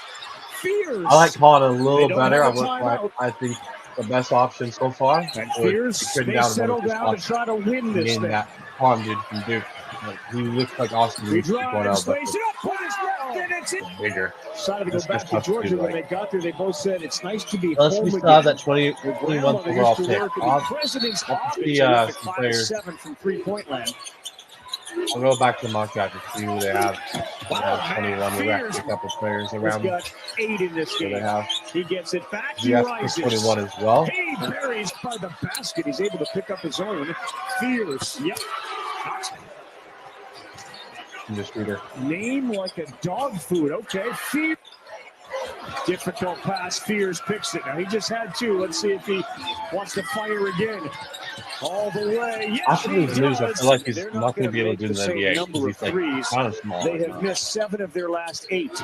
B: Fears.
A: I like Con a little
B: They don't
A: better.
B: have a timeout.
A: I think the best option so far.
B: And
A: would be
B: Fears
A: trading
B: may
A: down
B: settle
A: one of
B: down
A: the
B: to try to win this
A: getting
B: thing.
A: that Con dude from Duke. Like, he looks like Austin
B: He
A: Reeves 2.0,
B: drives,
A: but
B: lays it up, put his left, and it's in.
A: bigger.
B: Decided to go
A: That's
B: back
A: just
B: to
A: tough to
B: Georgia
A: do,
B: when
A: like-
B: they got there. They both said it's nice to be
A: Unless
B: home
A: we
B: again.
A: still have that 21
B: Their grandmother
A: overall
B: used to
A: pick.
B: work at
A: I'll
B: the President's
A: I'll
B: Office.
A: see,
B: She was
A: some
B: at 5
A: players.
B: 7 from 3-point land.
A: go back to the mock draft and see who they have. They
B: Wow,
A: have 21. We
B: Fears
A: got a couple players
B: has
A: around
B: got 8 in this
A: who they
B: game.
A: have.
B: He gets it back.
A: He
B: He
A: has
B: rises.
A: 21 as well.
B: He buries by the basket. He's able to pick up his own. Fears. Yep.
A: From this reader.
B: Name like a dog food. Okay. Fears. Difficult pass. Fears picks it. Now he just had 2. Let's see if he wants to fire again. All the way. Yes,
A: After
B: he
A: these moves, I
B: does.
A: feel like he's
B: They're
A: not going to be able
B: make
A: to do in the
B: same
A: NBA.
B: number
A: Because
B: of
A: he's like
B: threes.
A: kind of small.
B: They
A: right
B: have
A: now.
B: missed 7 of their last 8.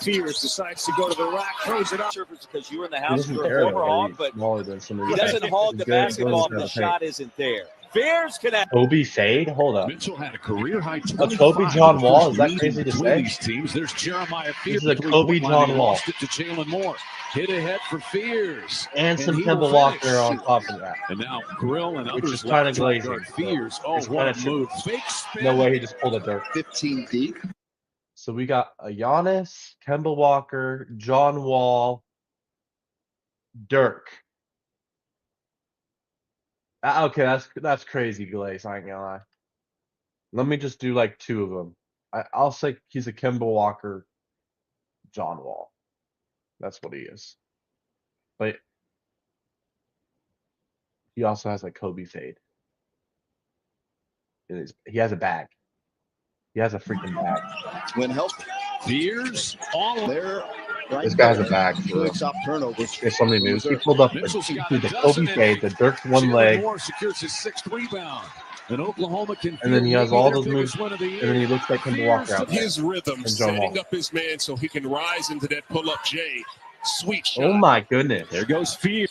B: Fears decides to go to the rack, throws it up.
H: Because you were in the
A: He
H: house,
A: doesn't
H: you're a
A: care
H: former
A: about
H: hog,
A: being
H: but
A: smaller than some of
H: he
A: these guys.
H: doesn't hog the
A: He's good, he
H: basketball if
A: goes
H: the
A: to the paint.
H: shot isn't there.
I: Fears connect.
A: Kobe Fade? Hold up.
B: Mitchell had a career high
A: Kobe
B: 25
A: John
B: in the
A: Wall?
B: first
A: Is that
B: meeting
A: crazy to
B: between
A: say?
B: these teams. There's Jeremiah Fears.
A: This is a
B: three-point
A: Kobe
B: line.
A: John
B: He
A: Wall.
B: lost it to Jalen Moore. Hit ahead for Fears.
A: And some
B: he will
A: Kemba Walker
B: finish.
A: on top of that.
B: And now Grill and
A: Which
B: others
A: is kinda
B: left to
A: glazing,
B: guard
A: but
B: Fears. Oh,
A: it's
B: what a
A: kinda
B: move. Fake spin.
A: No way he just pulled a dirt.
E: 15 deep.
A: So we got a Giannis, Kemba Walker, John Wall, Dirk. Okay, that's crazy, Glaze. I ain't gonna lie. Let me just do like two of them. I'll say he's a Kemba Walker, John Wall. That's what he is. But he also has like Kobe Fade. He has a bag. He has a freaking bag.
E: When healthy.
B: Fears all
E: There. Right
A: This guy has a
E: there.
A: bag. For real.
E: Good stop turnovers.
A: There's something new. He pulled up
B: Mitchell's got
A: the
B: a
A: Kobe
B: dozen
A: Fade, the Dirk one
B: Jalen
A: leg,
B: Moore secures his 6th rebound. And Oklahoma can
A: and then he has
B: maybe
A: all
B: their
A: those moves,
B: biggest win of the
A: and then he
B: year.
A: looks like Kemba Walker out there.
L: His rhythm,
A: And John
L: setting
A: Wall.
L: up his man so he can rise into that pull-up J. Sweet shot.
A: Oh my goodness.
B: There goes Fears.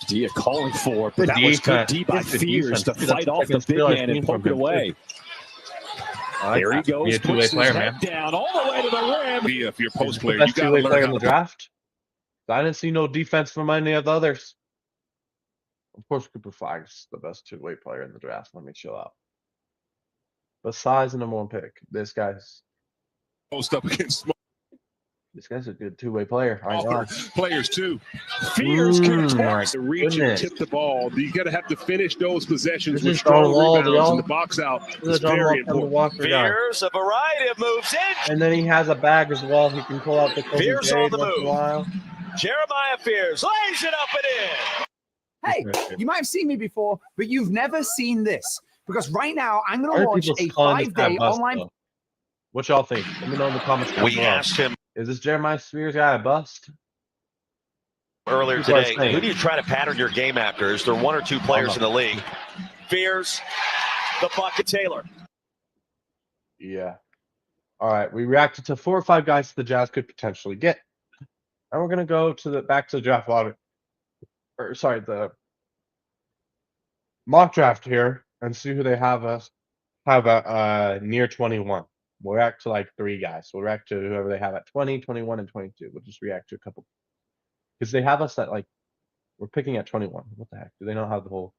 B: Dia calling for it,
A: Good
B: but that was good
A: defense.
B: D by
A: Good
B: Fears to
A: defense.
B: fight off the
A: That's
B: big
A: second
B: man and
A: steal I've
B: poke
A: seen
B: it
A: from him,
B: away.
A: I like
B: There he
A: that. Be
B: goes,
A: a two-way
B: puts his
A: player,
B: head
A: man.
B: down all the way to the rim.
L: Be if you're a post
A: The
L: player,
A: best
L: you got to
A: two-way
L: learn
A: player
L: how
A: in the
L: to
A: draft. I didn't see no defense from any of the others. Of course, Cooper Flag's the best two-way player in the draft. Let me chill out. Besides the number one pick, this guy's
L: post up against small
A: a good two-way player. I know.
L: players too.
B: Fears can
A: My
L: To reach and
A: goodness.
L: tip the ball, you got to have to finish those possessions
A: This
L: with
A: is John
L: strong
A: Wall,
L: rebounds
A: y'all.
L: and the box out.
A: This
L: Is
A: is a John Wall,
L: very
A: Kemba
L: important.
A: Walker guy.
I: Fears a variety of moves in.
A: And then he has a bag as well. He can pull out the Kobe
I: Fears on
A: Fade
I: the
A: once in a
I: move.
A: while.
I: Jeremiah Fears lays it up and in.
M: Hey, you might have seen me before, but you've never seen this. Because right now, I'm
A: Why
M: going
A: are
M: to launch
A: people
M: a
A: calling this guy
M: 5-day
A: bust,
M: online.
A: though? What y'all think? Let me know in the comments down
I: We
A: below.
I: asked him
A: Is this Jeremiah Spears guy a bust?
I: earlier
A: People are
I: today,
A: saying.
I: who do you try to pattern your game after? Is there one or two players in the league? Fears, the bucket Taylor.
A: Yeah. All right. We reacted to 4 or 5 guys the Jazz could potentially get. And we're gonna go to back to the draft lottery. Or sorry, the mock draft here and see who they have at near 21. We'll react to like 3 guys. We'll react to whoever they have at 20, 21, and 22. We'll just react to a couple. Because they have us at like we're picking at 21. What the heck? Do they not have the whole?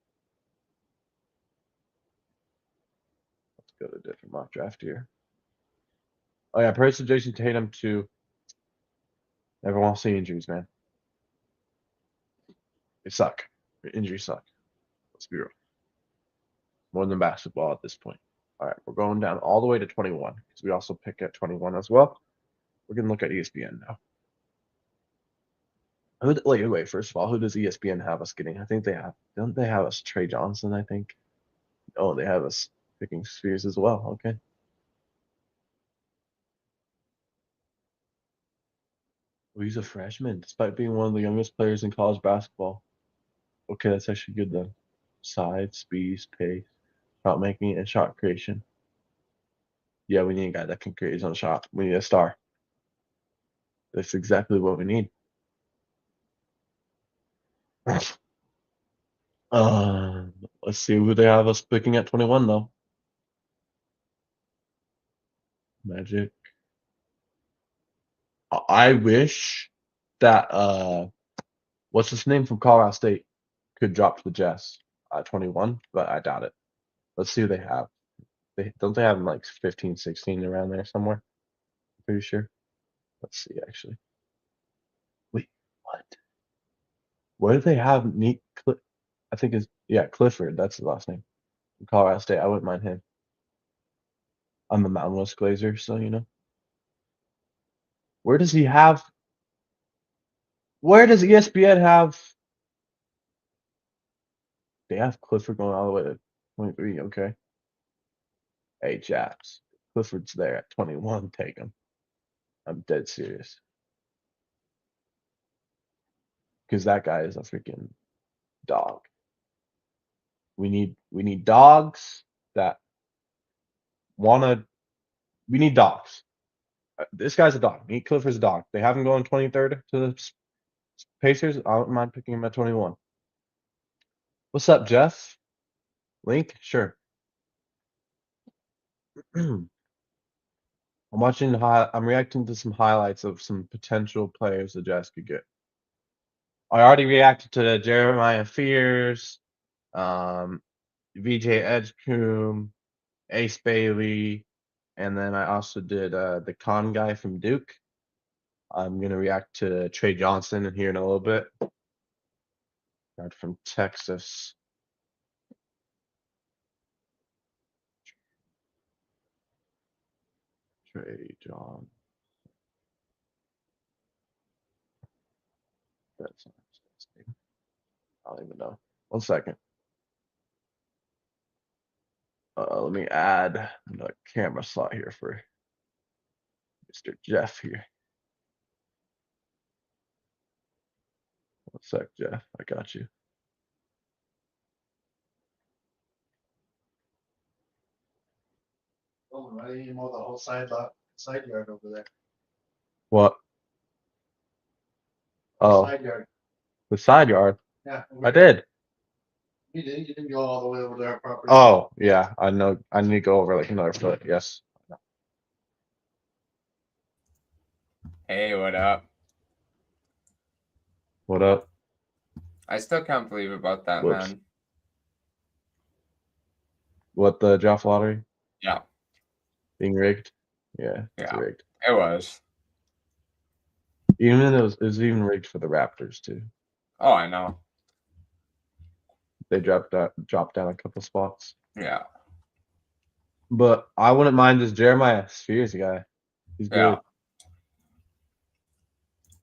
A: Let's go to a different mock draft here. Oh yeah, praise to Jason Tatum too. Never want to see injuries, man. They suck. Injuries suck. Let's be real. More than basketball at this point. All right, we're going down all the way to 21 because we also pick at 21 as well. We're gonna look at ESPN now. Wait. First of all, who does ESPN have us getting? I think they have. Don't they have us Trey Johnson? I think. Oh, they have us picking Spears as well. Okay. Oh, he's a freshman, despite being one of the youngest players in college basketball. Okay, that's actually good then. Size, speed, pace, shot making, and shot creation. Yeah, we need a guy that can create his own shot. We need a star. That's exactly what we need. Let's see who they have us picking at 21 though. Magic. I wish that what's his name from Colorado State could drop to the Jazz at 21, but I doubt it. Let's see who they have. Don't they have him like 15, 16 around there somewhere? Pretty sure. Let's see actually. Wait, what? What do they have? I think it's Clifford. That's his last name. From Colorado State. I wouldn't mind him. I'm a Mountain West Glazer, so you know. Where does he have? Where does ESPN have? They have Clifford going all the way to 23. Okay. Hey, chaps. Clifford's there at 21. Take him. I'm dead serious. Because that guy is a freaking dog. We need dogs that wanna. We need dogs. This guy's a dog. Nate Clifford's a dog. They have him going 23rd to the Pacers. I don't mind picking him at 21. What's up, Jeff? Link? Sure. I'm watching I'm reacting to some highlights of some potential players the Jazz could get. I already reacted to Jeremiah Fears, VJ Edgecombe, Ace Bailey, and then I also did the con guy from Duke. I'm gonna react to Trey Johnson here in a little bit. Guard from Texas. Trey John. That's not his name. I don't even know. 1 second. Let me add the camera slot here for Mr. Jeff here. 1 sec, Jeff. I got you.
E: Oh, I didn't even mow the whole side yard over there.
A: What? Oh,
E: Side yard.
A: the side yard.
E: Yeah.
A: I did.
E: You didn't go all the way over there properly.
A: Oh, yeah. I know. I need to go over like another foot. Yes.
N: Hey, what up?
A: What up?
N: I still can't believe about that,
A: Whoops.
N: man.
A: What, the draft lottery?
N: Yeah.
A: Being rigged? Yeah, it's
N: Yeah.
A: rigged.
N: It was.
A: Even it was even rigged for the Raptors too.
N: Oh, I know.
A: They dropped down a couple spots.
N: Yeah.
A: But I wouldn't mind this Jeremiah Spheres guy. He's good.
N: Yeah.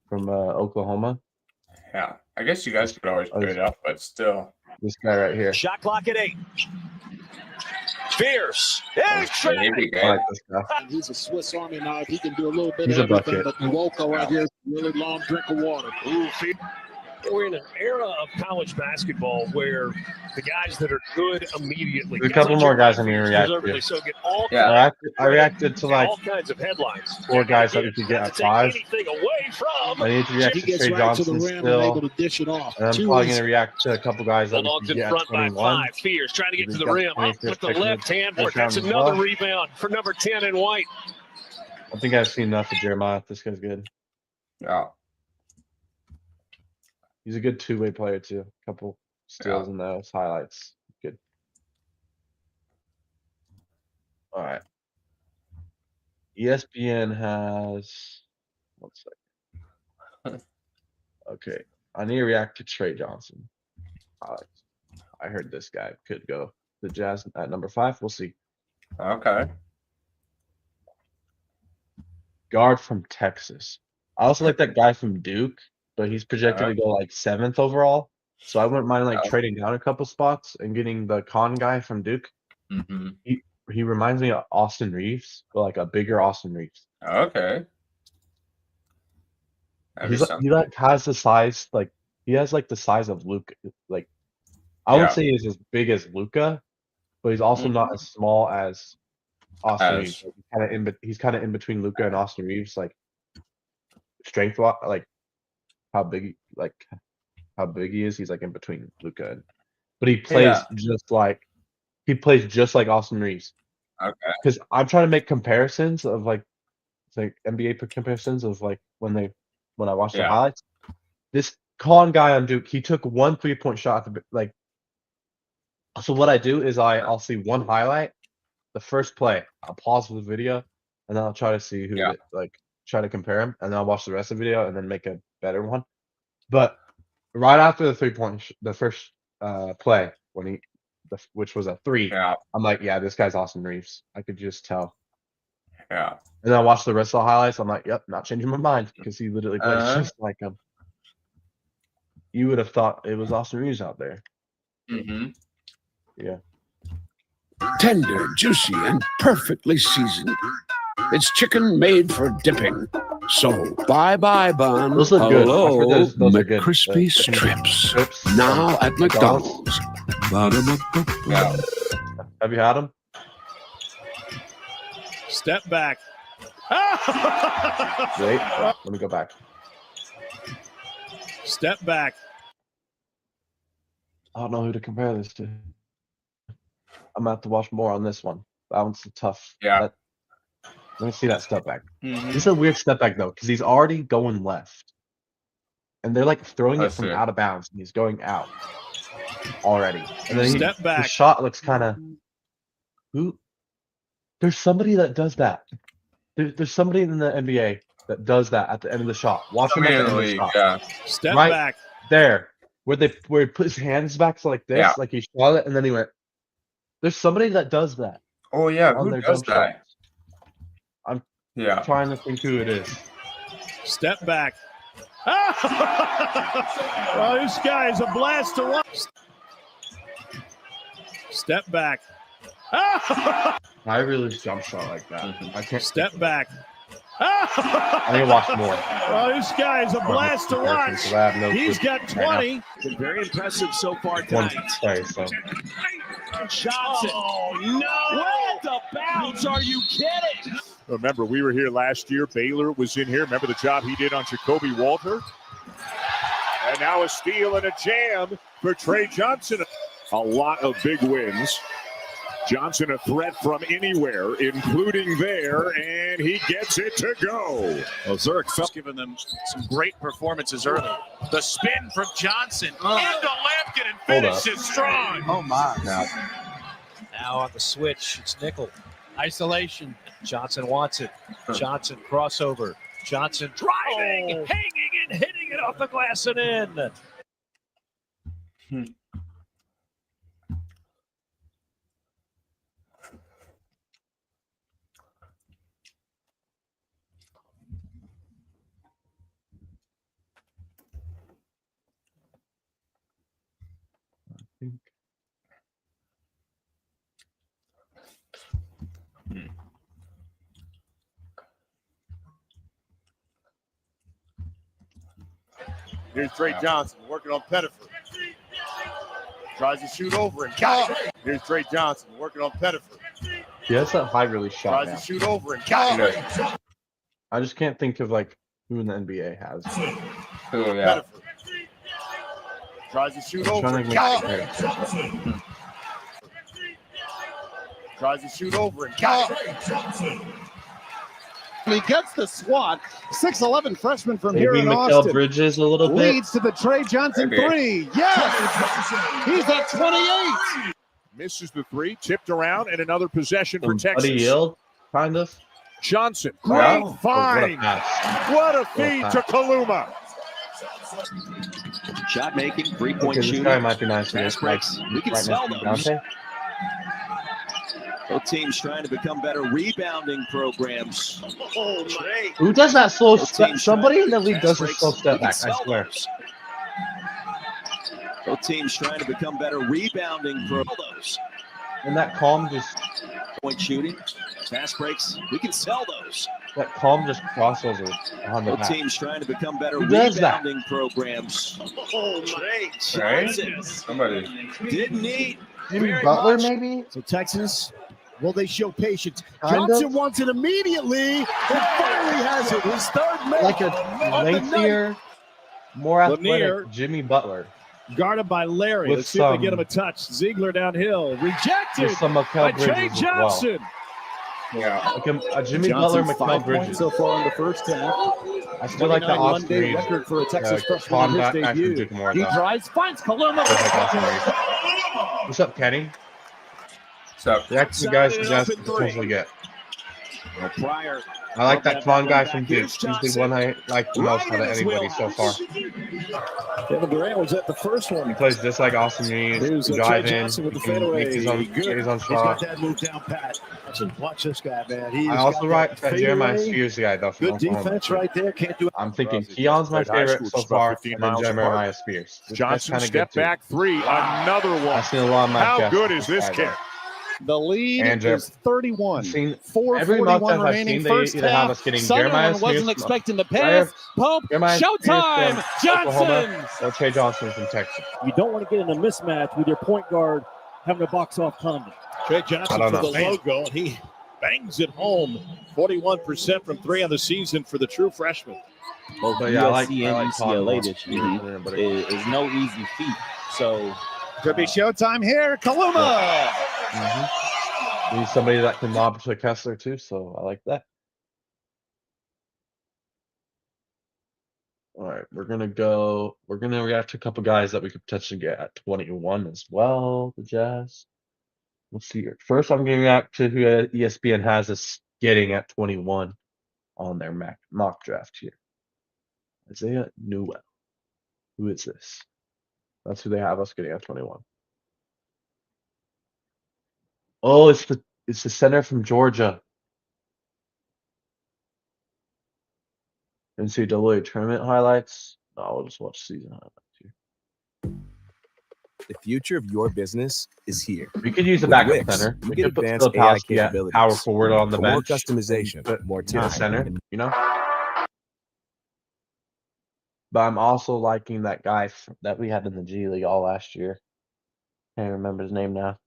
A: From Oklahoma.
N: Yeah. I guess you guys could always trade up, but still.
A: This guy right here.
B: Shot clock at 8. Fierce.
N: Maybe
A: I like this guy.
I: He's a Swiss Army knife. He can do a little bit
A: He's
I: of
A: a
I: everything,
A: bucket.
I: but Nwoko right here is a really long drink of water.
B: Ooh, we're in an era of college basketball where the guys that are good immediately.
A: There's a couple more guys I need to react
B: deservedly
A: to.
B: so get all
A: I reacted to like
B: all kinds of headlines.
A: 4 guys that we could get at 5.
B: Anything away from.
A: I need to react
I: He
A: to
I: gets
A: Trey
I: right to the
A: Johnson
I: rim and able
A: still.
I: to dish it off.
A: And I'm
I: Two
A: probably
I: is-
A: going to react to a couple guys that we
B: Bulldogs
A: could
B: in
A: get at
B: front by
A: 21.
B: 5. Fears trying to get to the
A: We've got
B: rim. Up
A: 25th
B: with the
A: pick in
B: left hand.
A: first
B: That's
A: round as
B: another
A: well.
B: rebound for number 10 in white.
A: I think I've seen enough of Jeremiah. This guy's good.
N: Yeah.
A: He's a good two-way player too. Couple steals in those highlights. Good. All right. ESPN has 1 second. Okay. I need to react to Trey Johnson. I heard this guy could go the Jazz at number 5. We'll see.
N: Okay.
A: Guard from Texas. I also like that guy from Duke, but he's projected to go like 7th overall. So I wouldn't mind like trading down a couple spots and getting the con guy from Duke.
N: Mm-hmm.
A: He reminds me of Austin Reeves, but like a bigger Austin Reeves.
N: Okay.
A: He like has the size, like he has like the size of Luka. Like I wouldn't say he's as big as Luka, but he's also not as small as Austin Reeves. Like, he's kind of in between Luka and Austin Reeves, like strength, like how big he is. He's like in between Luka, but he plays just like Austin Reeves.
N: Okay.
A: Because I'm trying to make comparisons of like NBA comparisons of like when I watched the highlights. This con guy on Duke, he took 1 3-point shot. So what I do is I'll see one highlight, the first play. I'll pause the video, and then I'll try to see who try to compare him, and then I'll watch the rest of the video and then make a better one. But right after the 3-point, the first play when which was a 3, I'm like, yeah, this guy's Austin Reeves. I could just tell.
N: Yeah.
A: And then I watched the rest of the highlights. I'm like, yep, not changing my mind because he literally plays just like him. You would have thought it was Austin Reeves out there.
N: Mm-hmm.
A: Yeah.
O: Tender, juicy, and perfectly seasoned. It's chicken made for dipping. So bye-bye bun.
A: Those look good.
O: Hello,
A: I've heard those are good.
O: McCrispy strips. Now at McDonald's.
N: Yeah.
A: Have you had them?
B: Step back.
A: Wait, let me go back.
B: Step back.
A: I don't know who to compare this to. I'm gonna have to watch more on this one. That one's tough.
N: Yeah.
A: Let me see that step back.
N: Mhm.
A: This is a weird step back though, because he's already going left, and they're like throwing it
N: Let's
A: from
N: see.
A: out of bounds, and he's going out already. And then
B: Step
A: the
B: back.
A: shot looks kind of. Who? There's somebody that does that. There's somebody in the NBA that does that at the end of the shot. Watch him at the end of the
N: Immediately,
A: shot.
N: yeah.
B: Step
A: Right
B: back.
A: there, where he put his hands back so like this,
N: Yeah.
A: like he shot it, and then he went. There's somebody that does that
N: Oh yeah,
A: on
N: who
A: their
N: does
A: jump
N: that?
A: shots. I'm
N: Yeah.
A: trying to think who it is.
B: Step back. Well, this guy is a blast to watch. Step back.
A: I really jump shot like that. I can't
B: Step back.
A: I need to watch more.
B: Well, this guy is a blast to watch.
A: So I have no
B: He's
A: clue
B: got
A: right
B: 20. Been very impressive so far
A: One
B: tonight.
A: play, so
B: Johnson. Oh, no. What the bounce? Are you kidding? Remember, we were here last year. Baylor was in here. Remember the job he did on Jacoby Walter? And now a steal and a jam for Trey Johnson. A lot of big wins. Johnson a threat from anywhere, including there, and he gets it to go.
H: Well, Zurich felt giving them some great performances early. The spin from Johnson into Lampkin and
A: Hold up.
H: finishes strong.
M: Oh my.
A: now
I: Now on the switch, it's Nickel. Isolation. Johnson wants it. Johnson crossover. Johnson driving, hanging and hitting it off the glass and in.
H: Here's Trey Johnson working on Pettiford. Tries to shoot over and got it. Here's Trey Johnson working on Pettiford.
A: he has that high release shot
H: Tries
A: now.
H: to shoot over and got it.
A: I just can't think of like who in the NBA has.
N: Oh yeah.
H: Pettiford. Tries to shoot
A: I'm
H: over
A: trying
H: and
A: to
H: got
A: make
H: it. Tries to shoot over and got it.
E: He gets the swat. 6'11" freshman from
A: Maybe
E: here in
A: Mikal
E: Austin.
A: Bridges a little bit.
E: Leads to the Trey Johnson
N: Maybe.
E: three. Yes! He's at 28.
B: Misses the three, tipped around, and another possession for
A: Some
B: Texas.
A: Buddy Hield, kind of.
B: Johnson,
A: Wow.
B: great
A: Oh, what a
B: find.
A: pass.
B: What a feed to Kaluma.
I: Shot making, 3-point
A: Okay, this
I: shooting.
A: guy might be nice.
I: Fast breaks. We can
A: right
I: sell
A: next to
I: those.
A: Dante.
I: Both teams trying to become better rebounding programs. Oh, Trey.
A: Who does that slow
I: Both
A: step?
I: teams
A: Somebody in the
I: trying-
A: league does
I: fast
A: a
I: breaks.
A: slow step
I: We can
A: back. I
I: sell
A: swear.
I: those. Both teams trying to become better rebounding programs.
A: And that calm just
I: Point shooting, fast breaks. We can sell those.
A: crossover on the
I: Both
A: pass.
I: teams trying to become better
A: Who does that?
I: rebounding programs. Oh, Trey
N: Right?
I: Johnson
N: Somebody.
I: didn't need
A: Jimmy
I: very
A: Butler,
I: much.
A: maybe?
E: So Texas, will they show patience?
A: Kind
E: Johnson
A: of.
E: wants it immediately and finally has it. His third make
A: Like a
E: of the night.
A: lengthier, more
B: Lanier.
A: athletic Jimmy Butler.
B: Guarded by Larry.
A: With
B: Let's see if they
A: some-
B: get him a touch. Ziegler downhill. Rejected
A: With some
B: by
A: Mikal
B: Trey
A: Bridges as well.
B: Johnson.
N: Yeah.
A: Like a Jimmy
E: Johnson's
A: Butler,
E: 5
A: Mikal
E: points
A: Bridges.
E: so far in the first half.
A: I still like the
E: 29
A: Austin
E: one-day
A: Reeves.
E: record for a Texas freshman
A: Quan
E: in his
A: back from
E: debut.
A: Duke more,
E: He
A: though.
E: drives, finds Kaluma.
A: I like Austin Reeves. What's up, Kenny?
N: So
A: That's the guys you guys supposedly get.
I: Well, Pryor.
A: I like that Quan guy from Duke. He's the one I like the most out of anybody so far.
E: Kevin Durant was at the first one.
A: He plays just like Austin Reeves.
E: Here's
A: He
E: Trey
A: drive in,
E: Johnson with
A: he
E: the
A: can
E: fadeaway.
A: make his own,
E: Good.
A: get his own
E: He's got
A: shot.
E: that move down pat. Watch this guy, man. He's
A: I also
E: got
A: like
E: that
A: that Jeremiah
E: fadeaway.
A: Spears guy though. from
E: Good
A: Oklahoma.
E: defense right there. Can't do it.
A: I'm thinking
B: Rosie
A: Keon's my
B: played high
A: favorite
B: school,
A: so
B: just about
A: far,
B: 15
A: and then
B: miles
A: Jeremiah
B: apart.
A: Spears. That's
B: Johnson
A: kinda
B: step
A: good, too.
B: back three. Another one.
A: I've seen a lot of my
B: How
A: guests
B: good
A: with
B: is this
A: guy,
B: kid?
A: though.
E: The lead
A: And
E: is 31.
A: I've seen every
E: 4:41
A: mock test I've
E: remaining
A: seen, they
E: first
A: either have
E: half.
A: us getting
E: Sunderland
A: Jeremiah
E: wasn't
A: Spears,
E: expecting the
A: Pryor,
E: pass. Pump.
A: Jeremiah Spears
E: Showtime.
A: from Oklahoma,
E: Johnson.
A: or Trey Johnson from Texas.
E: You don't want to get in a mismatch with your point guard having a box off combo.
B: Trey Johnson
A: I
B: for
A: don't
B: the
A: know.
B: logo, and he bangs it home. 41% from three on the season for the true freshman.
P: Both
A: But yeah, I like
P: USC and
A: Todd
P: UCLA
A: more.
P: this year
A: Yeah, but it-
P: is no easy feat. So
E: Could be showtime here. Kaluma.
A: We need somebody that can lob to Kessler too, so I like that. All right, we're gonna react to a couple guys that we could potentially get at 21 as well. The Jazz. Let's see here. First, I'm gonna react to who ESPN has us getting at 21 on their mock draft here. Isaiah Newell. Who is this? That's who they have us getting at 21. Oh, it's the center from Georgia. NCAA tournament highlights. No, we'll just watch season highlights here.
C: The future of your business is here.
A: We could use a
C: With
A: backup
C: Wix,
A: center.
C: you
A: We
C: get
A: could put
C: advanced AI
A: Filipowski at
C: capabilities.
A: power forward on the
C: For more
A: bench.
C: customization,
A: But
C: more
A: be the
C: time,
A: center,
C: and
A: you know. But I'm also liking that guy that we had in the G League all last year. Can't remember his name now.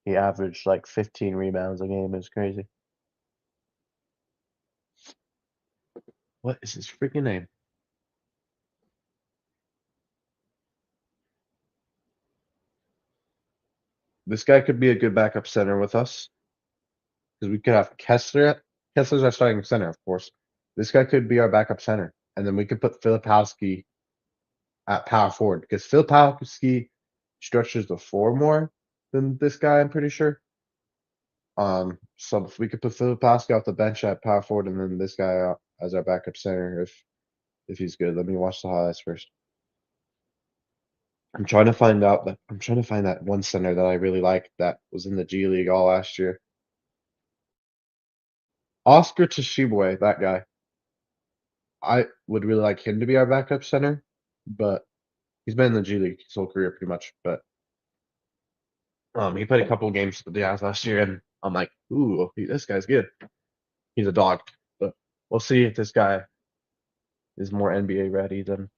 A: He averaged like 15 rebounds a game. It's crazy. What is his freaking name? This guy could be a good backup center with us. Because we could have Kessler. Kessler's our starting center, of course. This guy could be our backup center. And then we could put Filipowski at power forward. Because Filipowski structures the floor more than this guy, I'm pretty sure. So if we could put Filipowski off the bench at power forward and then this guy out as our backup center if he's good. Let me watch the highlights first. I'm trying to find that one center that I really like that was in the G League all last year. Oscar Tshiebwe, that guy. I would really like him to be our backup center, but he's been in the G League his whole career pretty much. But he played a couple games with the Jazz last year, and I'm like, ooh, this guy's good. He's a dog, but we'll see if this guy is more NBA ready than.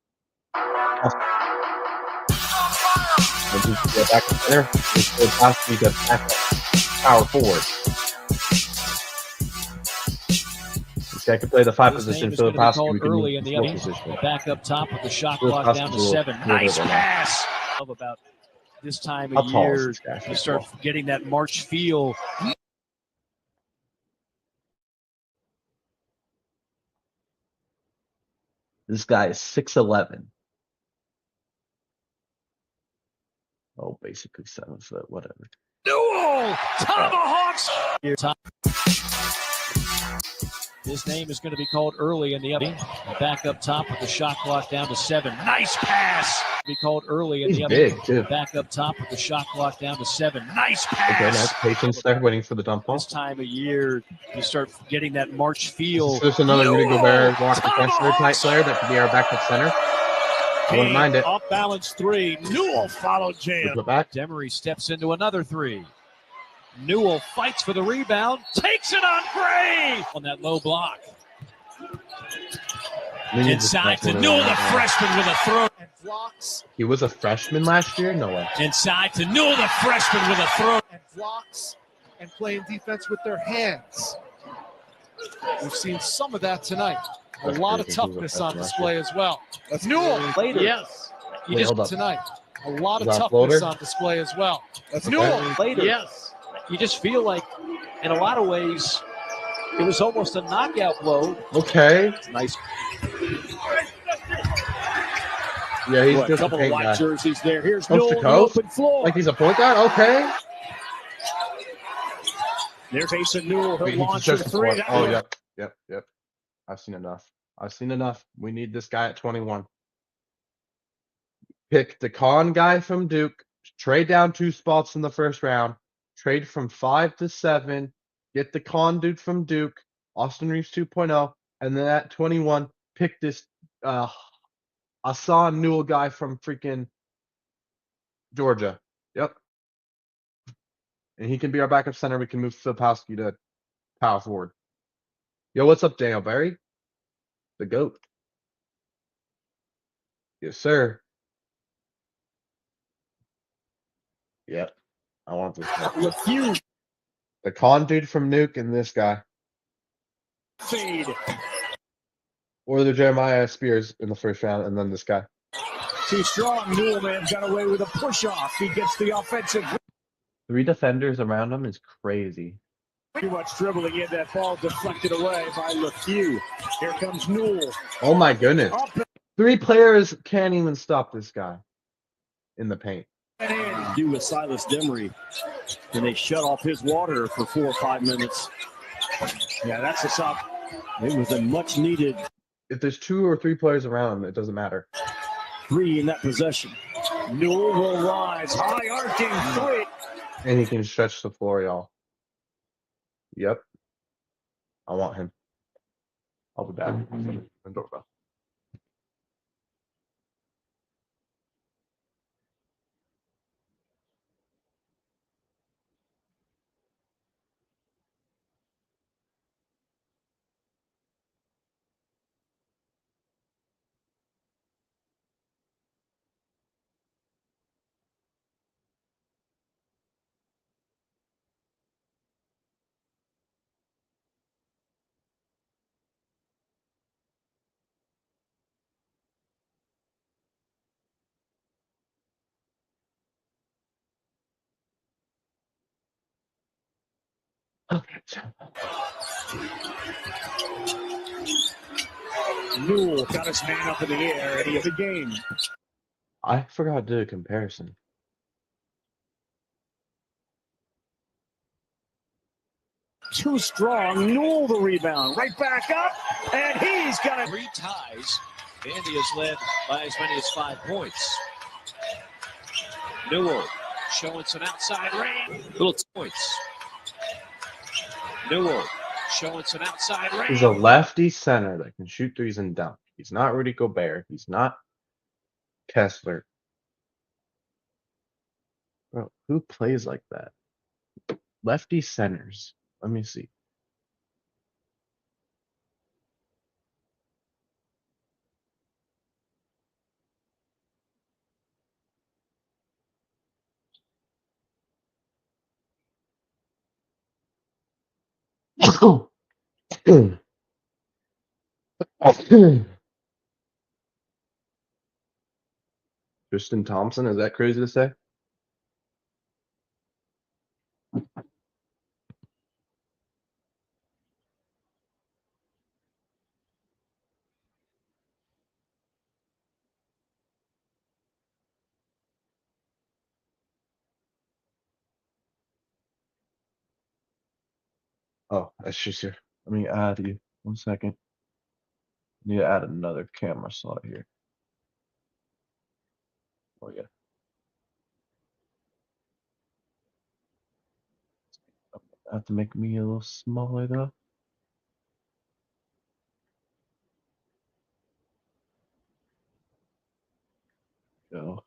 A: Backup center, possibly the backup power forward. This guy could play the 5 position. Filipowski, we can
I: early in the other
A: position.
I: Back up top with the shot clock down to 7. Nice pass. About this time of year, you start getting that March feel.
A: This guy is 6'11". Oh, basically 7 foot, whatever.
I: Newell tomahawks. His name is going to be called early in the other. Back up top with the shot clock down to 7. Nice pass. Be called early in the other.
A: Big too.
I: Back up top with the shot clock down to 7. Nice pass.
A: Okay, nice patience there, waiting for the dump ball.
I: This time of year, you start getting that March feel.
A: This is just another Rudy Gobert, Walker Kessler type player that could be our backup center. I wouldn't mind it.
B: Off balance 3. Newell followed jam.
I: Demery steps into another 3. Newell fights for the rebound, takes it on Gray on that low block. Inside to Newell, the freshman with a throw.
E: And blocks.
A: He was a freshman last year? No way.
I: Inside to Newell, the freshman with a throw.
E: And blocks and playing defense with their hands. We've seen some of that tonight. A lot of toughness on display as well. That's Newell later.
I: Yes.
A: Wait, hold up.
E: Tonight. A lot of
A: Is that
E: toughness
A: floater?
E: on display as well. That's
A: Okay.
E: Newell later.
I: Yes. You just feel like, in a lot of ways, it was almost a knockout blow.
A: Okay.
I: Nice.
A: Yeah, he's
B: A
A: just a
B: couple of
A: paint
B: white
A: guy.
B: jerseys there. Here's
A: Coast
B: Newell
A: to
B: on the
A: coast?
B: open floor.
A: Like he's a point guard? Okay.
B: There's Asa Newell.
A: Wait,
B: He'll
A: he
B: launch
A: just
B: a
A: says
B: 3.
A: before. Oh, yep. I've seen enough. We need this guy at 21. Pick the con guy from Duke. Trade down 2 spots in the first round. Trade from 5 to 7. Get the con dude from Duke. Austin Reeves 2.0. And then at 21, pick this Hassan Newell guy from freaking Georgia. Yep. And he can be our backup center. We can move Filipowski to power forward. Yo, what's up, Daniel Barry? The GOAT. Yes, sir. Yep. I want this guy. The con dude from Nuke and this guy.
B: Fade.
A: Or the Jeremiah Spears in the first round and then this guy.
B: Too strong. Newell man got away with a push off. He gets the offensive.
A: 3 defenders around him is crazy.
B: Too much dribbling in, that ball deflected away by LeFew. Here comes Newell.
A: Oh my goodness. 3 players can't even stop this guy in the paint.
P: Do with Silas Demery, and they shut off his water for 4 or 5 minutes.
B: Yeah, that's a stop.
P: It was a much needed.
A: If there's 2 or 3 players around him, it doesn't matter.
P: 3 in that possession.
B: Newell will rise. High arcing 3.
A: And he can stretch the floor, y'all. Yep. I want him. I'll be back. The doorbell.
B: Newell got his man up in the air, and he has a game.
A: I forgot to do a comparison.
B: Too strong. Newell the rebound. Right back up, and he's got it.
I: 3 ties. Vandy has led by as many as 5 points. Newell showing some outside range. Little points. Newell showing some outside range.
A: He's a lefty center that can shoot threes and dunk. He's not Rudy Gobert. He's not Kessler. Bro, who plays like that? Lefty centers. Let me see. Tristan Thompson, is that crazy to say? Oh, that's just here. Let me add you. 1 second. Need to add another camera slot here. Oh yeah. I have to make me a little smaller though. Go.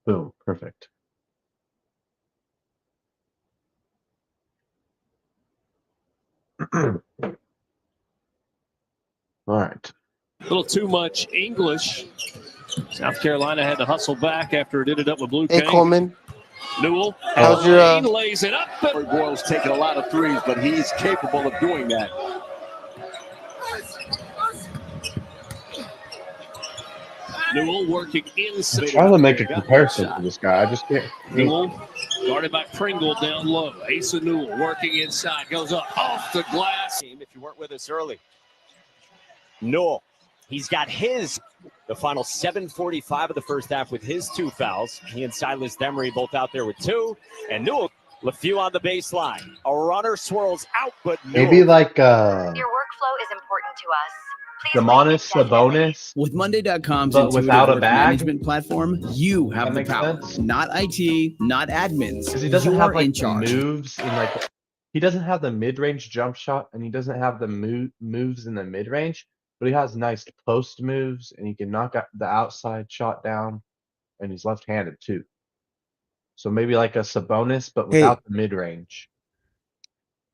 A: Boom, perfect. All right.
I: A little too much English. South Carolina had to hustle back after it ended up with Blue
Q: Hey,
I: King.
Q: Coleman.
I: Newell.
Q: How's your,
I: Lane lays it up.
P: Boyle's taking a lot of threes, but he's capable of doing that.
I: Newell working inside.
A: I'm trying to make a comparison to this guy. I just can't.
I: Newell guarded by Pringle down low. Asa Newell working inside. Goes up off the glass.
R: If you weren't with us early. Newell. He's got the final 7:45 of the first half with his 2 fouls. He and Silas Demery both out there with 2. And Newell, LeFew on the baseline. A runner swirls out, but Newell.
A: Maybe like
S: Your workflow is important to us.
A: Demonis Sabonis.
T: With Monday.com's
A: but
T: intuitive
A: without a
T: work
A: bag?
T: management platform, you have the power.
A: Sense?
T: Not IT, not admins.
A: Because he doesn't
T: You're
A: have like
T: in
A: the
T: charge.
A: moves in like he doesn't have the mid-range jump shot and he doesn't have the moves in the mid-range, but he has nice post moves and he can knock out the outside shot down, and he's left-handed too. So maybe like a Sabonis, but without the mid-range.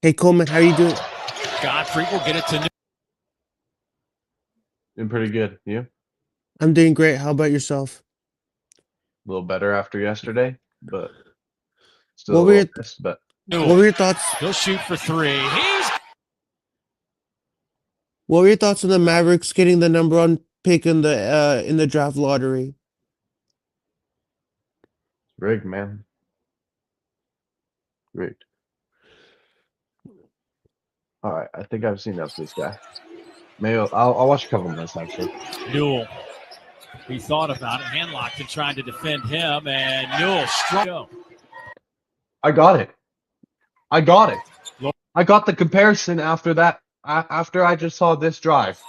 Q: Hey, Coleman, how you doing?
I: Godfrey will get it to Newell.
A: Doing pretty good. You?
Q: I'm doing great. How about yourself?
A: A little better after yesterday, but still
Q: What
A: a
Q: were your
A: little pissed. But
Q: What were your thoughts?
I: He'll shoot for three.
Q: What were your thoughts on the Mavericks getting the number one pick in the draft lottery?
A: rigged, man. Rigged. All right, I think I've seen enough of this guy. Maybe I'll watch a couple minutes actually.
I: Newell. He thought about it, handlocked and trying to defend him, and Newell struck.
A: I got it. I got it. I got the comparison after that. After I just saw this drive.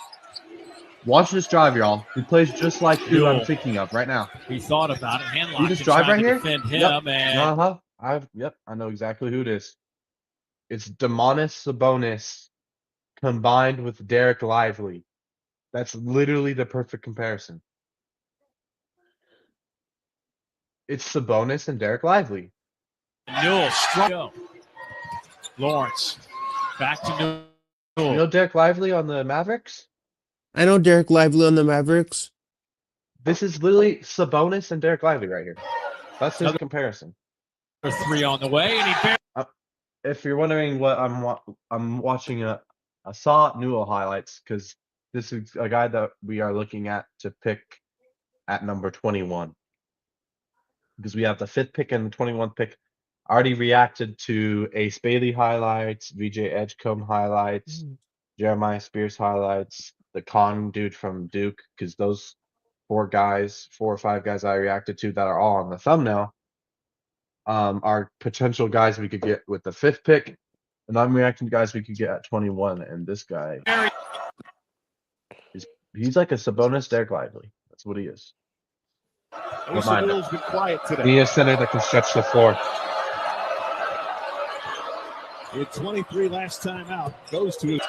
A: Watch this drive, y'all. He plays just like who I'm thinking of right now.
I: He thought about it, handlocked
A: See
I: and
A: this drive
I: trying
A: right
I: to
A: here?
I: defend him, and
A: Yep. I know exactly who it is. It's Domantas Sabonis combined with Derek Lively. That's literally the perfect comparison. It's Sabonis and Derek Lively.
I: Newell struck. Lawrence back to Newell.
A: You know Derek Lively on the Mavericks?
Q: I know Derek Lively on the Mavericks.
A: This is literally Sabonis and Derek Lively right here. That's his comparison.
I: Three on the way, and he
A: if you're wondering what I'm watching I saw Newell highlights because this is a guy that we are looking at to pick at number 21 because we have the 5th pick and the 21th pick. I already reacted to Ace Bailey highlights, VJ Edgecombe highlights, Jeremiah Spears highlights, the Con dude from Duke because those 4 or 5 guys I reacted to that are all on the thumbnail are potential guys we could get with the 5th pick, and I'm reacting to guys we could get at 21. And this guy, he's like a Sabonis Derek Lively. That's what he is.
B: Ace Newell's been quiet today.
A: He is center that can stretch the floor.
B: He had 23 last time out. Goes to his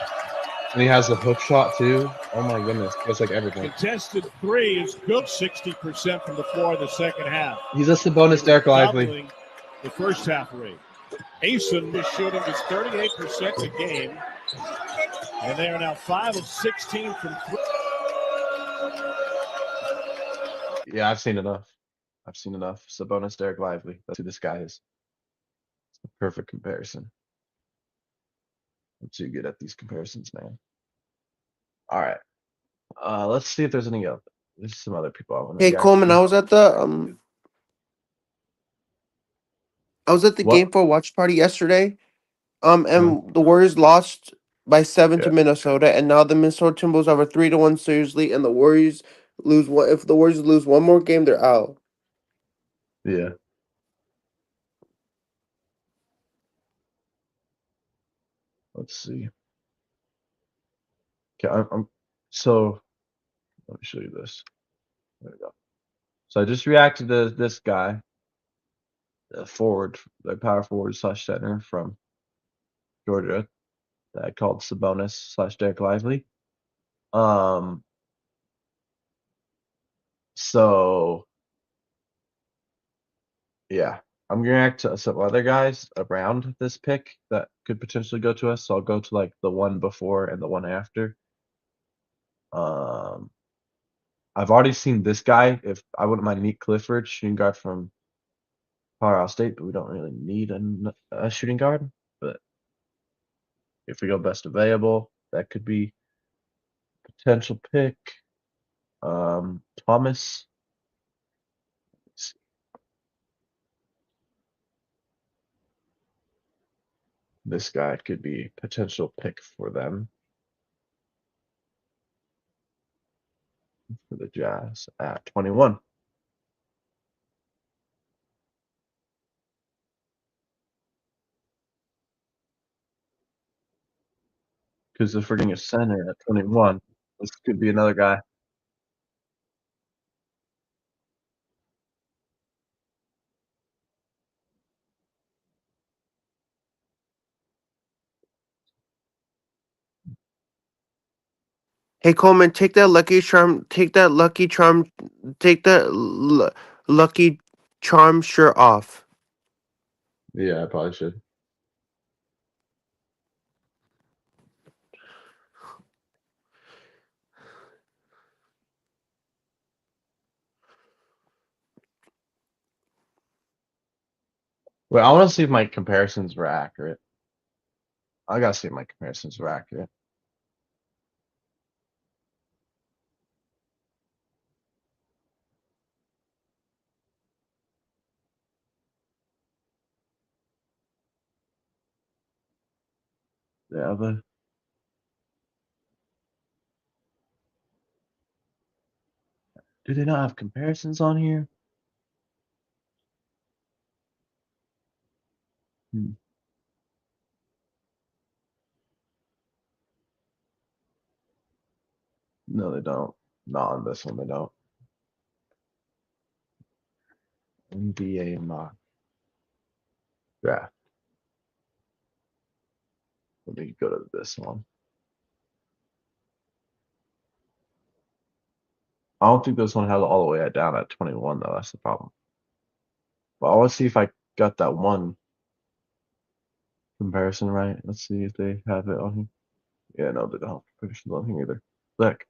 A: And he has a hook shot too. Oh my goodness, that's like everything.
B: contested three is good. 60% from the floor in the second half.
A: He's a Sabonis Derek Lively.
B: Doubling the first half rate. Asen is shooting his 38% a game, and they are now 5 of 16 from 3.
A: Yeah, I've seen enough. Sabonis Derek Lively. That's who this guy is. It's the perfect comparison. I'm too good at these comparisons, man. All right. Let's see if there's any other. There's some other people I want to.
Q: Hey Coleman, I was at the
A: What?
Q: Game 4 watch party yesterday. And the Warriors lost by 7 to Minnesota, and now the Minnesota Timberwolves have a 3-1 series lead, and the Warriors lose one. If the Warriors lose one more game, they're out.
A: Yeah. Let's see. Okay, I'm so let me show you this. There we go. So I just reacted to this guy, the power forward / center from Georgia that I called Sabonis / Derek Lively. So yeah, I'm gonna react to some other guys around this pick that could potentially go to us. So I'll go to like the one before and the one after. I've already seen this guy. If I wouldn't mind Nick Clifford, shooting guard from Colorado State, but we don't really need a shooting guard. But if we go best available, that could be potential pick. Thomas. This guy could be potential pick for them. For the Jazz at 21. Because if we're getting a center at 21, this could be another guy.
Q: Hey Coleman, take that lucky charm. Take that lucky charm shirt off.
A: Yeah, I probably should. Wait, I want to see if my comparisons were accurate. I gotta see if my comparisons were accurate. Yeah, but do they not have comparisons on here? No, they don't. Not on this one, they don't. NBA mock draft. Let me go to this one. I don't think this one has all the way down at 21 though. That's the problem. But I want to see if I got that one comparison right. Let's see if they have it on here. Yeah, no, they don't have comparisons on here either. Look.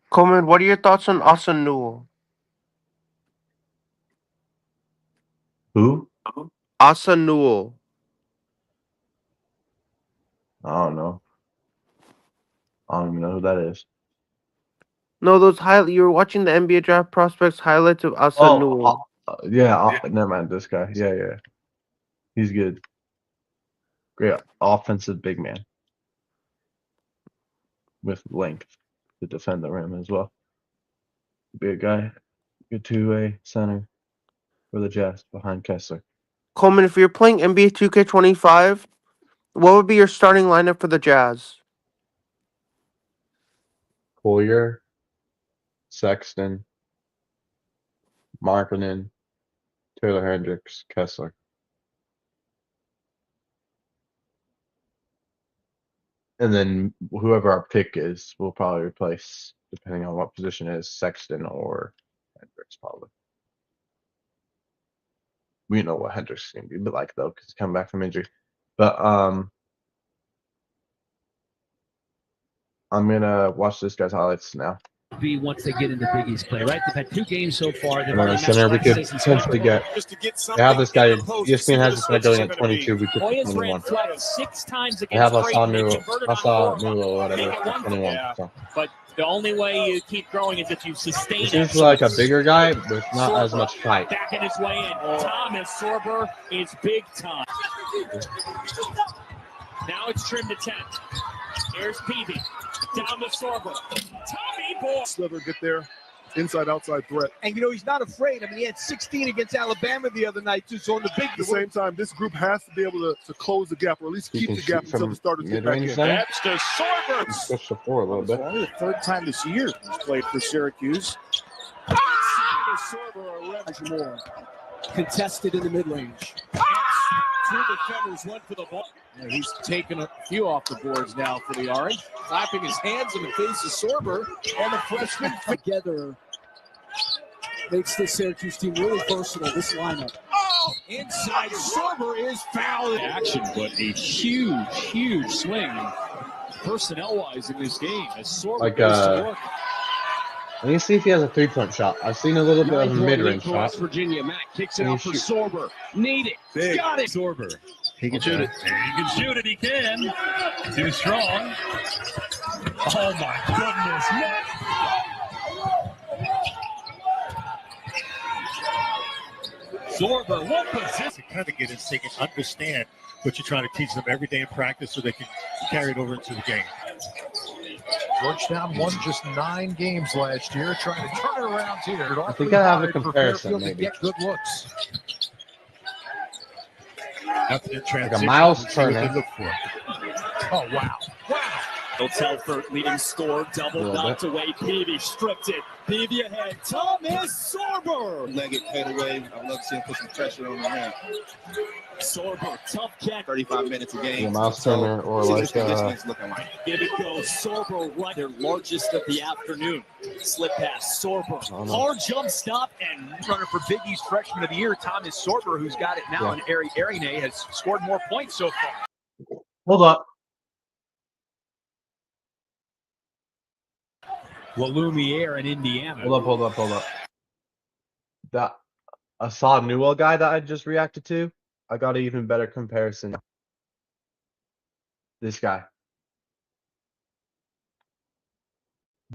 Q: Coleman, what are your thoughts on Austin Newell?
A: Who?
Q: Austin Newell.
A: I don't know. I don't even know who that is.
Q: No, those you were watching the NBA draft prospects highlights of Austin Newell.
A: Never mind this guy. Yeah. He's good. Great offensive big man. With length to defend the rim as well. Big guy. Good two-way center for the Jazz behind Kessler.
Q: Coleman, if you're playing NBA 2K25, what would be your starting lineup for the Jazz?
A: Collier, Sexton, Markkanen, Taylor Hendricks, Kessler. And then whoever our pick is, we'll probably replace, depending on what position it is, Sexton or Hendricks, probably. We know what Hendricks is going to be like, though, because he's coming back from injury. But I'm going to watch this guy's highlights now.
I: Be once they get into Big East play, right? They've had 2 games so far.
A: And then center, we could potentially get. They have this guy. ESPN has this guy going at 22. We could put 21. They have us on new or whatever at 21. So.
I: But the only way you keep growing is if you sustain.
A: This is like a bigger guy, but not as much height.
I: Back in his way, and Thomas Sorber is big time. Now it's trimmed to 10. Here's Peavy. Down to Sorber. Tommy Boy.
U: Sliver get there. Inside outside threat.
D: And he's not afraid. I mean, he had 16 against Alabama the other night too. So on the big
U: at the same time, this group has to be able to close the gap or at least keep the gap until the starters get back in.
B: That's to Sorber.
A: Push the floor a little bit.
H: Only the 3rd time this year he's played for Syracuse.
E: Contested in the mid-range. 2 defenders went for the ball. Yeah, he's taken a few off the boards now for the Orange. Clapping his hands in the face of Sorber. And the freshman together makes the Syracuse team really versatile, this lineup. Oh! Inside, Sorber is fouled.
B: Action, but a huge swing personnel-wise in this game as Sorber goes to work.
A: Let me see if he has a 3-point shot. I've seen a little bit of a mid-range shot.
I: Virginia, Matt kicks it out for Sorber. Need it.
U: Big.
I: Got it. Sorber.
U: He can shoot it.
B: He can shoot it. He can. Too strong. Oh my goodness.
V: Sorber, what position? Kind of get it so they can understand what you're trying to teach them every day in practice so they can carry it over into the game.
E: Georgetown won just 9 games last year, trying to turn it around here.
A: I think I have a comparison, maybe.
E: Get good looks.
V: After the
A: like a Miles Turner.
E: Oh, wow.
B: The
R: Telford leading score, double knocked away. Peavy stripped it. Peavy ahead. Thomas Sorber.
F: Leg it, fade away. I love seeing put some pressure on the rim.
R: Sorber, tough catch.
F: 35 minutes a game.
A: Yeah, Miles Turner or like
F: looking like.
R: Give it goes. Sorber right, their largest of the afternoon. Slip pass. Sorber. Hard jump stop and
M: Runner for Big East Freshman of the Year, Thomas Sorber, who's got it now, and Ari Arine has scored more points so far.
A: Hold up.
E: La Lumiere in Indiana.
A: Hold up. That Assad Newell guy that I just reacted to, I got an even better comparison. This guy.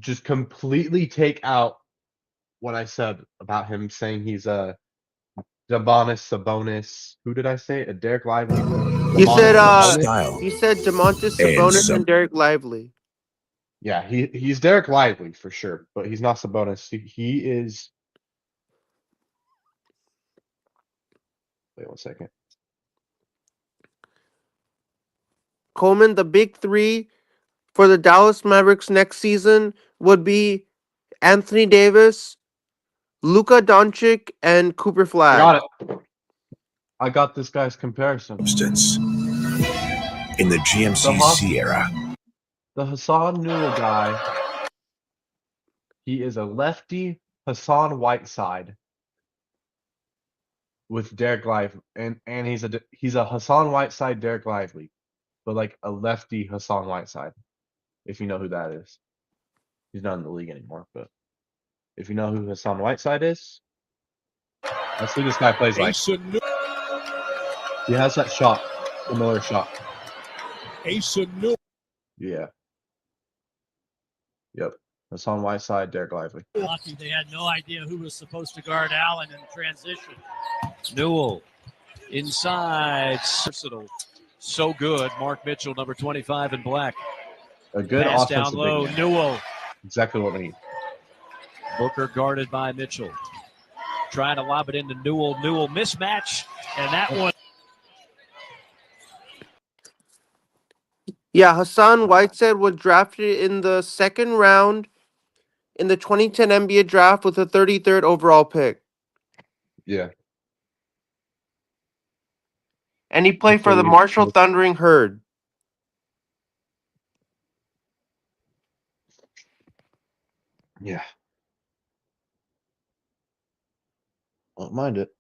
A: Just completely take out what I said about him saying he's a Sabonis. Who did I say? A Derek Lively?
Q: You said
A: Sabonis?
Q: you said DeMontis Sabonis and Derek Lively.
A: Yeah, he's Derek Lively for sure, but he's not Sabonis. He is. Wait 1 second.
Q: Coleman, the big three for the Dallas Mavericks next season would be Anthony Davis, Luka Doncic, and Cooper Flag.
A: Got it. I got this guy's comparison.
C: Substance in the GMCC era.
A: The Hassan Newell guy, he is a lefty Hassan Whiteside with Derek Lively, and he's a Hassan Whiteside Derek Lively, but like a lefty Hassan Whiteside, if you know who that is. He's not in the league anymore, but if you know who Hassan Whiteside is, that's who this guy plays like. He has that shot, the Miller shot. Yeah. Yep. Hassan Whiteside, Derek Lively.
I: Lucky they had no idea who was supposed to guard Allen in transition. Newell inside. Versatile. So good. Mark Mitchell, number 25 in black.
A: A good
I: pass
A: offensive
I: down low.
A: big man.
I: Newell.
A: Exactly what we need.
I: Booker guarded by Mitchell. Trying to lob it into Newell. Newell mismatch. And that one.
Q: Yeah, Hassan Whiteside was drafted in the second round in the 2010 NBA draft with the 33rd overall pick.
A: Yeah.
Q: And he played for the Marshall Thundering Herd.
A: Yeah. Won't mind it.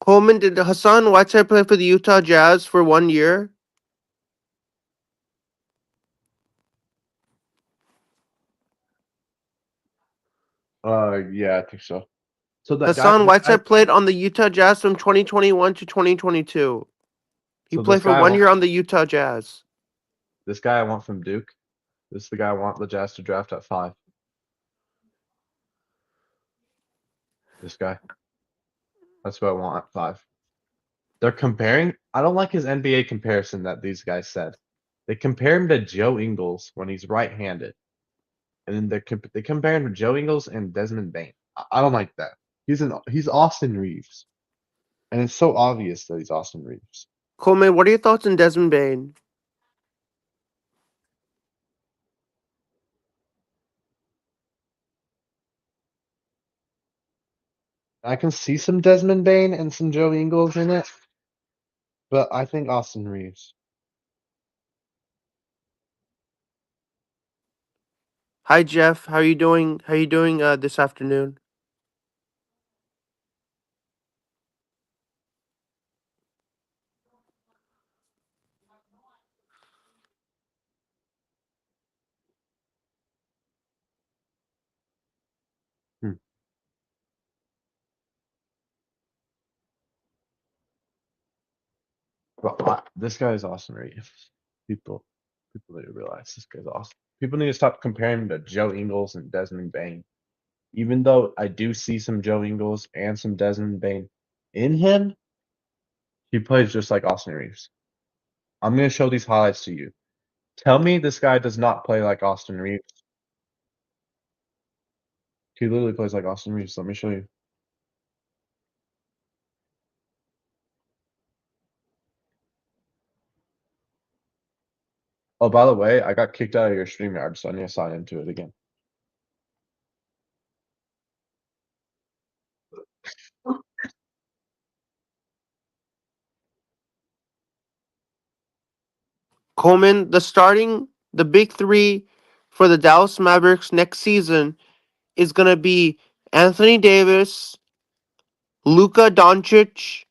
Q: Coleman, did Hassan Whiteside play for the Utah Jazz for 1 year?
A: Yeah, I think so. So that
Q: Hassan
A: guy,
Q: Whiteside played on the Utah Jazz from 2021 to 2022. He
A: So
Q: played
A: this
Q: for
A: guy
Q: 1
A: wa-
Q: year on the Utah Jazz.
A: this guy I want from Duke. This is the guy I want the Jazz to draft at 5. This guy. That's who I want at 5. They're comparing. I don't like his NBA comparison that these guys said. They compare him to Joe Ingles when he's right-handed, and then they compare him to Joe Ingles and Desmond Bain. I don't like that. He's Austin Reeves, and it's so obvious that he's Austin Reeves.
Q: Coleman, what are your thoughts on Desmond Bain?
A: I can see some Desmond Bain and some Joe Ingles in it, but I think Austin Reeves.
Q: Hi Jeff, how are you doing? How are you doing this afternoon?
A: But this guy is Austin Reeves. People need to realize this guy's awesome. People need to stop comparing him to Joe Ingles and Desmond Bain. Even though I do see some Joe Ingles and some Desmond Bain in him, he plays just like Austin Reeves. I'm going to show these highlights to you. Tell me this guy does not play like Austin Reeves. He literally plays like Austin Reeves. Let me show you. Oh, by the way, I got kicked out of your StreamYard, so I need to sign into it again.
Q: Coleman, the big three for the Dallas Mavericks next season is going to be Anthony Davis, Luka Doncic,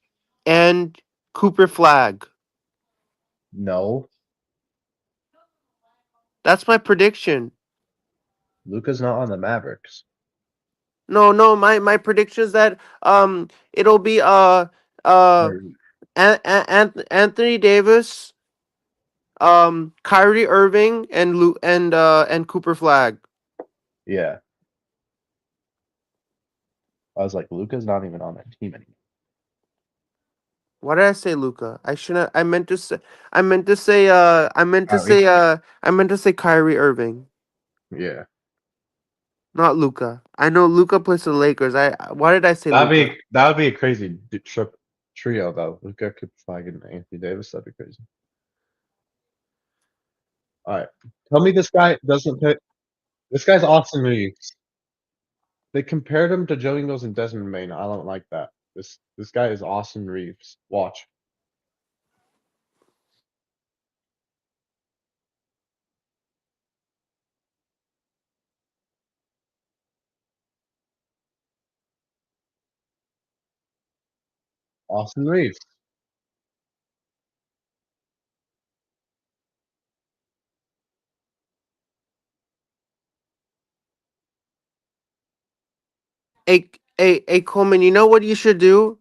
Q: and Cooper Flag.
A: No.
Q: That's my prediction.
A: Luka's not on the Mavericks.
Q: No, my prediction is that it'll be Anthony Davis, Kyrie Irving, and Cooper Flag.
A: Yeah. I was like, Luka's not even on that team anymore.
Q: Why did I say Luka? I shouldn't. I meant to say Kyrie Irving,
A: Yeah.
Q: not Luka. I know Luka plays for the Lakers. Why did I say Luka?
A: That would be a crazy trio though. Luka, Cooper Flag, and Anthony Davis. That'd be crazy. All right. Tell me this guy doesn't pick. This guy's Austin Reeves. They compared him to Joe Ingles and Desmond Bain. I don't like that. This guy is Austin Reeves. Watch. Austin Reeves.
Q: Hey, Coleman, you know what you should do?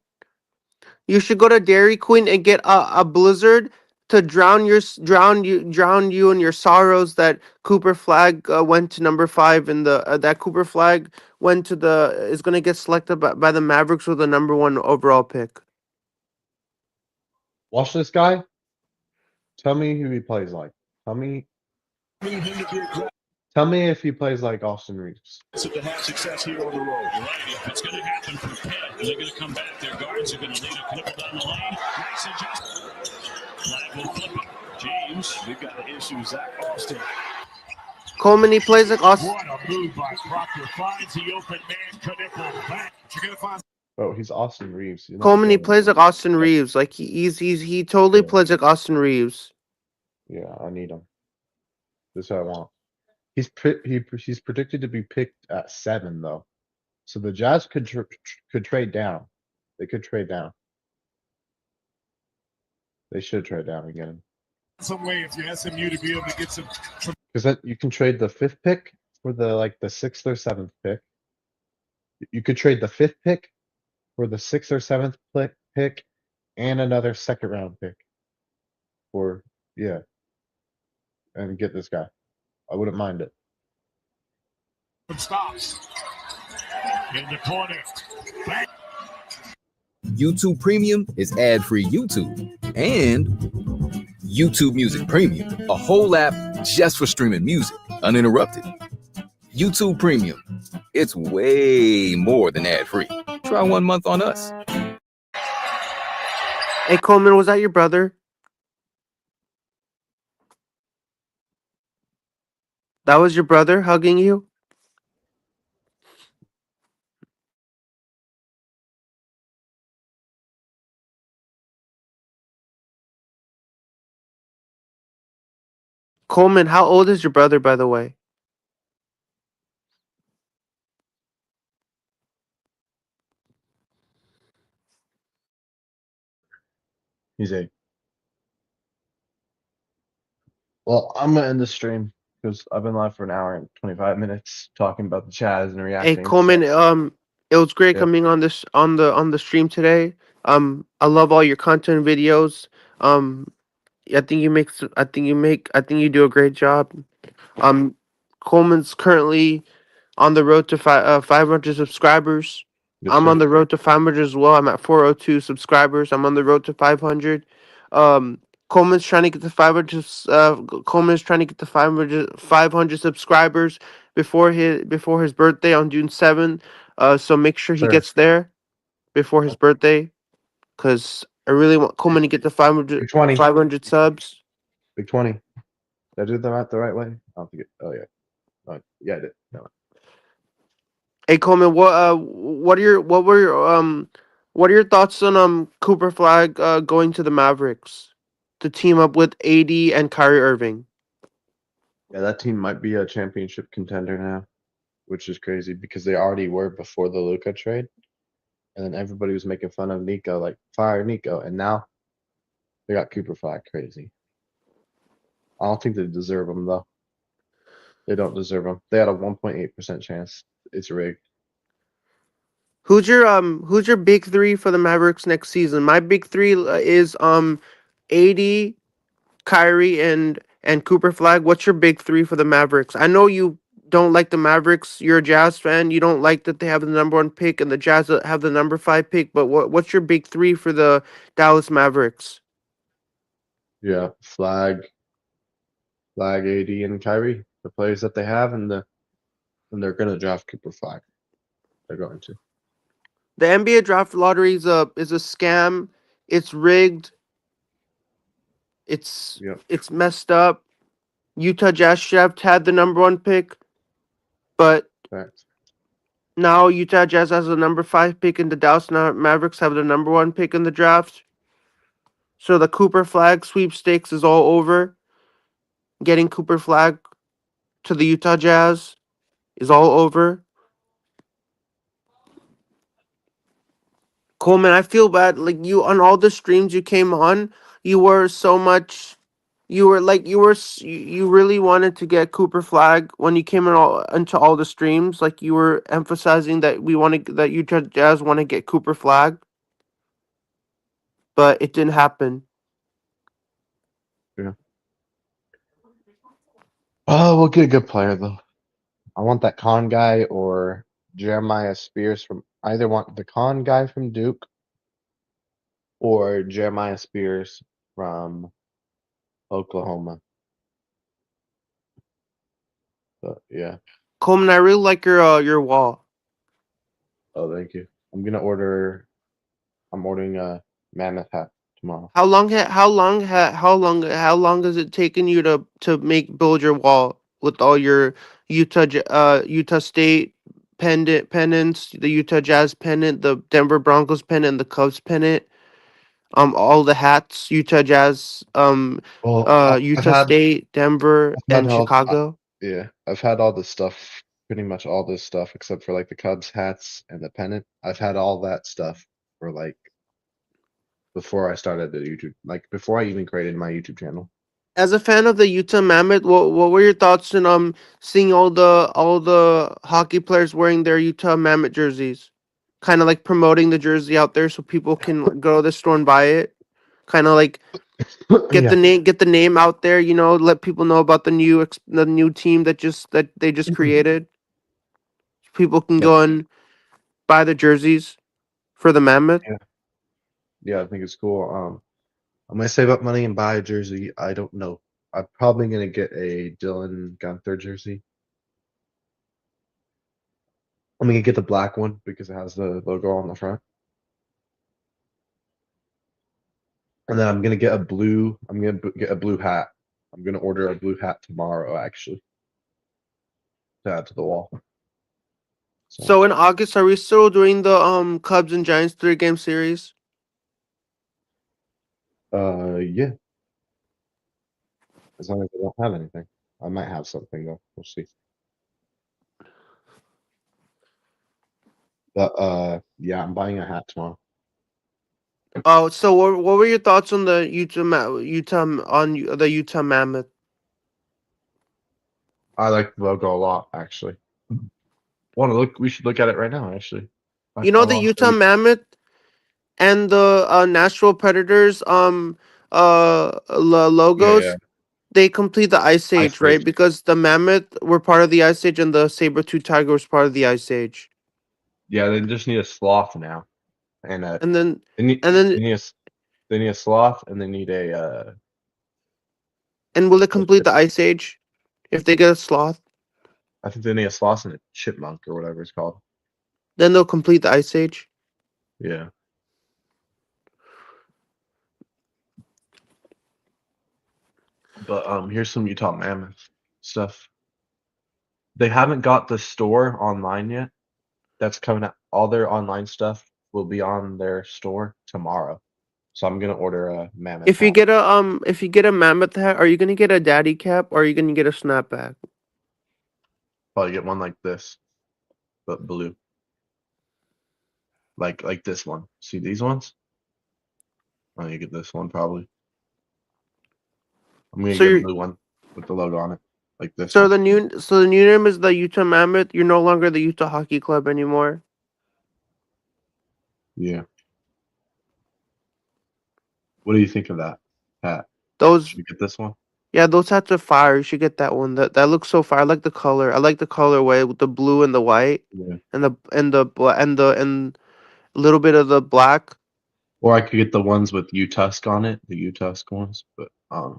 Q: You should go to Dairy Queen and get a Blizzard to drown you in your sorrows that Cooper Flag went to number 5 in the that Cooper Flag is gonna get selected by the Mavericks with the number 1 overall pick.
A: Watch this guy. Tell me who he plays like. Tell me if he plays like Austin Reeves.
B: To have success here on the road. Right. If it's going to happen for Pitt, they're going to come back. Their guards are going to lead a clipper down the lane. Nice adjustment. Flag will flip it. James, we've got the issue. Zach Austin.
Q: Coleman, he plays like Austin.
B: What a move by Proctor. Finds the open man. Knipple back. You're going to find.
A: Oh, he's Austin Reeves.
Q: Coleman, he plays like Austin Reeves. Like he totally plays like Austin Reeves.
A: Yeah, I need him. This is what I want. He's predicted to be picked at 7 though, so the Jazz could trade down. They could trade down. They should trade down and get him.
B: Some way if you're SMU to be able to get some.
A: Because then you can trade the 5th pick for the 6th or 7th pick. You could trade the 5th pick for the 6th or 7th pick and another 2nd round pick. And get this guy. I wouldn't mind it.
B: Stops in the corner. Back.
C: YouTube Premium is ad-free YouTube and YouTube Music Premium, a whole app just for streaming music uninterrupted. YouTube Premium, it's way more than ad-free. Try 1 month on us.
Q: Hey, Coleman, was that your brother? That was your brother hugging you? Coleman, how old is your brother, by the way?
A: He's 8. Well, I'm gonna end the stream because I've been live for an hour and 25 minutes talking about the Chaz and reacting.
Q: Hey, Coleman, It was great
A: Yeah.
Q: coming on this on the stream today. I love all your content videos. Um, I think you do a great job. Um, Coleman's currently on the road to 500 subscribers.
A: Yes,
Q: I'm
A: sir.
Q: on the road to 500 as well. I'm at 402 subscribers. I'm on the road to 500. Um, Coleman's trying to get to 500. Coleman's trying to get to 500 subscribers before his birthday on June 7th. So make sure he
A: Sir.
Q: gets there before his birthday, because I really want Coleman to get to 500
A: Big 20.
Q: 500 subs.
A: Big 20. Did I do that the right way? I don't think it. Oh yeah. Oh, yeah, I did. No.
Q: Hey Coleman, what are your thoughts on Cooper Flag going to the Mavericks to team up with AD and Kyrie Irving?
A: Yeah, that team might be a championship contender now, which is crazy because they already were before the Luka trade, and then everybody was making fun of Nico, like fire Nico, and now they got Cooper Flag. Crazy. I don't think they deserve him though. They don't deserve him. They had a 1.8% chance. It's rigged.
Q: Who's your big three for the Mavericks next season? My big three is AD, Kyrie, and Cooper Flag. What's your big three for the Mavericks? I know you don't like the Mavericks. You're a Jazz fan. You don't like that they have the number 1 pick and the Jazz have the number 5 pick. But what's your big three for the Dallas Mavericks?
A: Yeah, Flag, AD, and Kyrie, the players that they have, and they're gonna draft Cooper Flag. They're going to.
Q: The NBA draft lottery is a scam. It's rigged. It's messed up. Utah Jazz should have had the number 1 pick, but
A: Thanks.
Q: now Utah Jazz has the number 5 pick, and the Dallas Mavericks have the number 1 pick in the draft. So the Cooper Flag sweepstakes is all over. Getting Cooper Flag to the Utah Jazz is all over. Coleman, I feel bad. Like, you, on all the streams you came on, you were so much. You really wanted to get Cooper Flag when you came into all the streams. Like, you were emphasizing that that Utah Jazz want to get Cooper Flag, but it didn't happen.
A: Yeah. Oh, we'll get a good player though. I want that Con guy or Jeremiah Spears from either want the Con guy from Duke or Jeremiah Spears from Oklahoma. But yeah.
Q: Coleman, I really like your wall.
A: Oh, thank you. I'm ordering a Mammoth hat tomorrow.
Q: How long has it taken you to build your wall with all your Utah State pennants, the Utah Jazz pennant, the Denver Broncos pennant, the Cubs pennant, all the hats, Utah Jazz, Utah State, Denver, and Chicago?
A: I've had all this stuff, pretty much all this stuff, except for like the Cubs hats and the pennant. I've had all that stuff for like before I started the YouTube, like before I even created my YouTube channel.
Q: As a fan of the Utah Mammoth, what were your thoughts on seeing all the hockey players wearing their Utah Mammoth jerseys? Kind of like promoting the jersey out there so people can go to the store and buy it. Kind of like get the name out there, let people know about the new team that they just created. People can go and buy the jerseys for the Mammoth.
A: Yeah, I think it's cool. I'm gonna save up money and buy a jersey. I don't know. I'm probably gonna get a Dylan Gunther jersey. I'm gonna get the black one because it has the logo on the front. And then I'm gonna get a blue. I'm gonna get a blue hat. I'm gonna order a blue hat tomorrow, actually, to add to the wall.
Q: So in August, are we still doing the Cubs and Giants 3-game series?
A: Yeah. As long as I don't have anything, I might have something though. We'll see. But yeah, I'm buying a hat tomorrow.
Q: Oh, so what were your thoughts on the Utah Mammoth?
A: I like the logo a lot, actually. We should look at it right now, actually.
Q: You know the
A: lost
Q: Utah
A: it.
Q: Mammoth and the Nashville Predators logos.
A: Yeah.
Q: They complete the Ice Age,
A: Ice
Q: right?
A: Age.
Q: Because the Mammoth were part of the Ice Age and the Saber-tooth Tiger was part of the Ice Age.
A: Yeah, they just need a sloth now, and
Q: And then
A: they need
Q: and then
A: they need a, they need a sloth, and they need a
Q: and will it complete the Ice Age if they get a sloth?
A: I think they need a sloth and a chipmunk or whatever it's called.
Q: Then they'll complete the Ice Age.
A: Yeah. But here's some Utah Mammoth stuff. They haven't got the store online yet. That's coming out. All their online stuff will be on their store tomorrow. So I'm gonna order a Mammoth.
Q: If you
A: hat.
Q: get a Mammoth hat, are you gonna get a daddy cap or are you gonna get a snapback?
A: Probably get one like this, but blue. Like this one. See these ones? I'm gonna get this one probably. I'm gonna
Q: So
A: get a
Q: you're
A: blue one with the logo on it, like this
Q: so
A: one.
Q: the new name is the Utah Mammoth. You're no longer the Utah Hockey Club anymore.
A: Yeah. What do you think of that hat?
Q: Those
A: Should we get this one?
Q: Yeah, those hats are fire. You should get that one. That looks so fire. I like the color. I like the colorway with the blue and the white
A: Yeah.
Q: and and a little bit of the black.
A: Or I could get the ones with U-Tusk on it, the U-Tusk ones, but
Q: I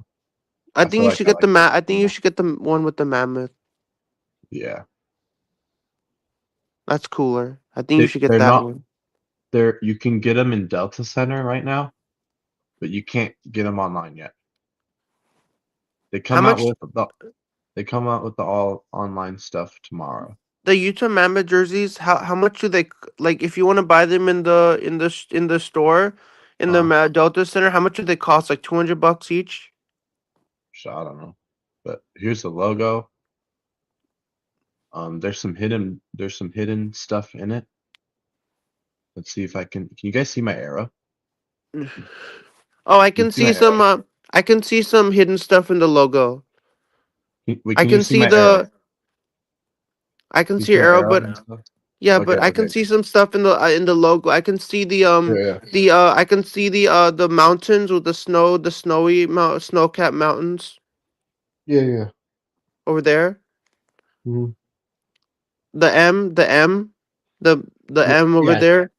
A: I
Q: think
A: feel
Q: you
A: like
Q: should
A: I
Q: get the
A: like this
Q: I think you
A: one.
Q: should get the one with the mammoth.
A: Yeah.
Q: That's cooler. I think you should get
A: They're
Q: that
A: not
Q: one.
A: you can get them in Delta Center right now, but you can't get them online yet. They
Q: How
A: come out
Q: much
A: with the all online stuff tomorrow.
Q: the Utah Mammoth jerseys? How much do they like? If you want to buy them in the store in the Delta Center, how much do they cost? Like $200 each.
A: So I don't know, but here's the logo. There's some hidden stuff in it. Let's see if I can. Can you guys see my arrow?
Q: Oh, I
A: Can
Q: can
A: you see my
Q: see some. I can see some hidden stuff in the logo.
A: Wait,
Q: I
A: can you
Q: can
A: see
Q: see
A: my arrow?
Q: I can
A: You
Q: see
A: see
Q: your
A: my
Q: arrow,
A: arrow
Q: but
A: and stuff?
Q: yeah,
A: Okay,
Q: but I can
A: okay.
Q: see some stuff in the logo. I can see
A: Yeah.
Q: I can see the mountains with the snow-capped mountains
A: Yeah.
Q: over there.
A: Mhm.
Q: The M, the
A: Yeah.
Q: M over
A: Yeah.
Q: there.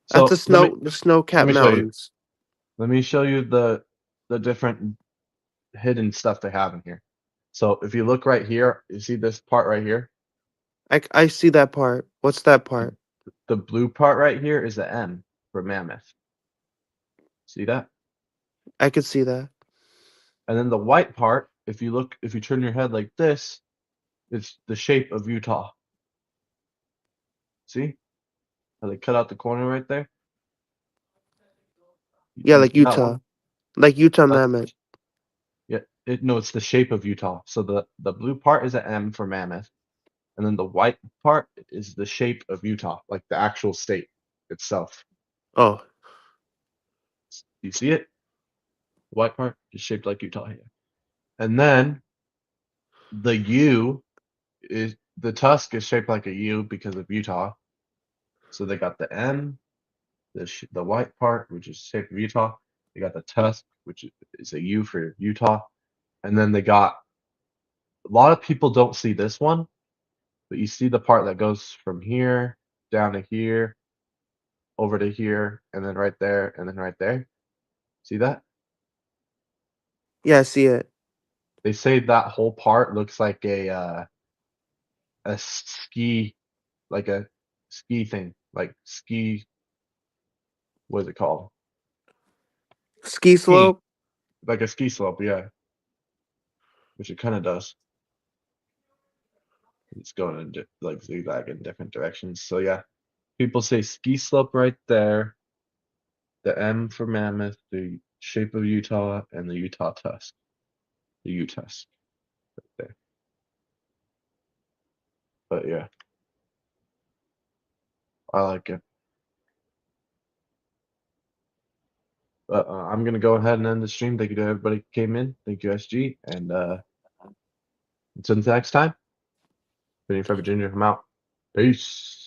Q: That's
A: So let
Q: the snow-capped
A: me show you.
Q: mountains.
A: Let me show you the different hidden stuff they have in here. So if you look right here, you see this part right here?
Q: I see that part. What's that part?
A: The blue part right here is the M for mammoth. See that?
Q: I could see that.
A: And then the white part, if you turn your head like this, it's the shape of Utah. See? How they cut out the corner right there?
Q: Yeah, like
A: You see that
Q: Utah,
A: one?
Q: like Utah
A: That's-
Q: Mammoth.
A: Yeah, no, it's the shape of Utah. So the blue part is an M for mammoth, and then the white part is the shape of Utah, like the actual state itself.
Q: Oh,
A: You see it? The white part is shaped like Utah here. And then the U is the tusk is shaped like a U because of Utah. So they got the M, the white part, which is shaped of Utah. They got the tusk, which is a U for Utah. And then they got a lot of people don't see this one, but you see the part that goes from here down to here, over to here, and then right there, and then right there. See that?
Q: yeah, I see it.
A: They say that whole part looks like a ski, like a ski thing, like ski. What is it called?
Q: Ski slope.
A: Like a ski slope, yeah. Which it kind of does. It's going in like zigzag in different directions. So yeah, people say ski slope right there. The M for mammoth, the shape of Utah, and the Utah tusk. The U-tusk right there. But yeah, I like it. But I'm gonna go ahead and end the stream. Thank you to everybody who came in. Thank you, SG, and until next time. Waiting for Virginia to come out. Peace.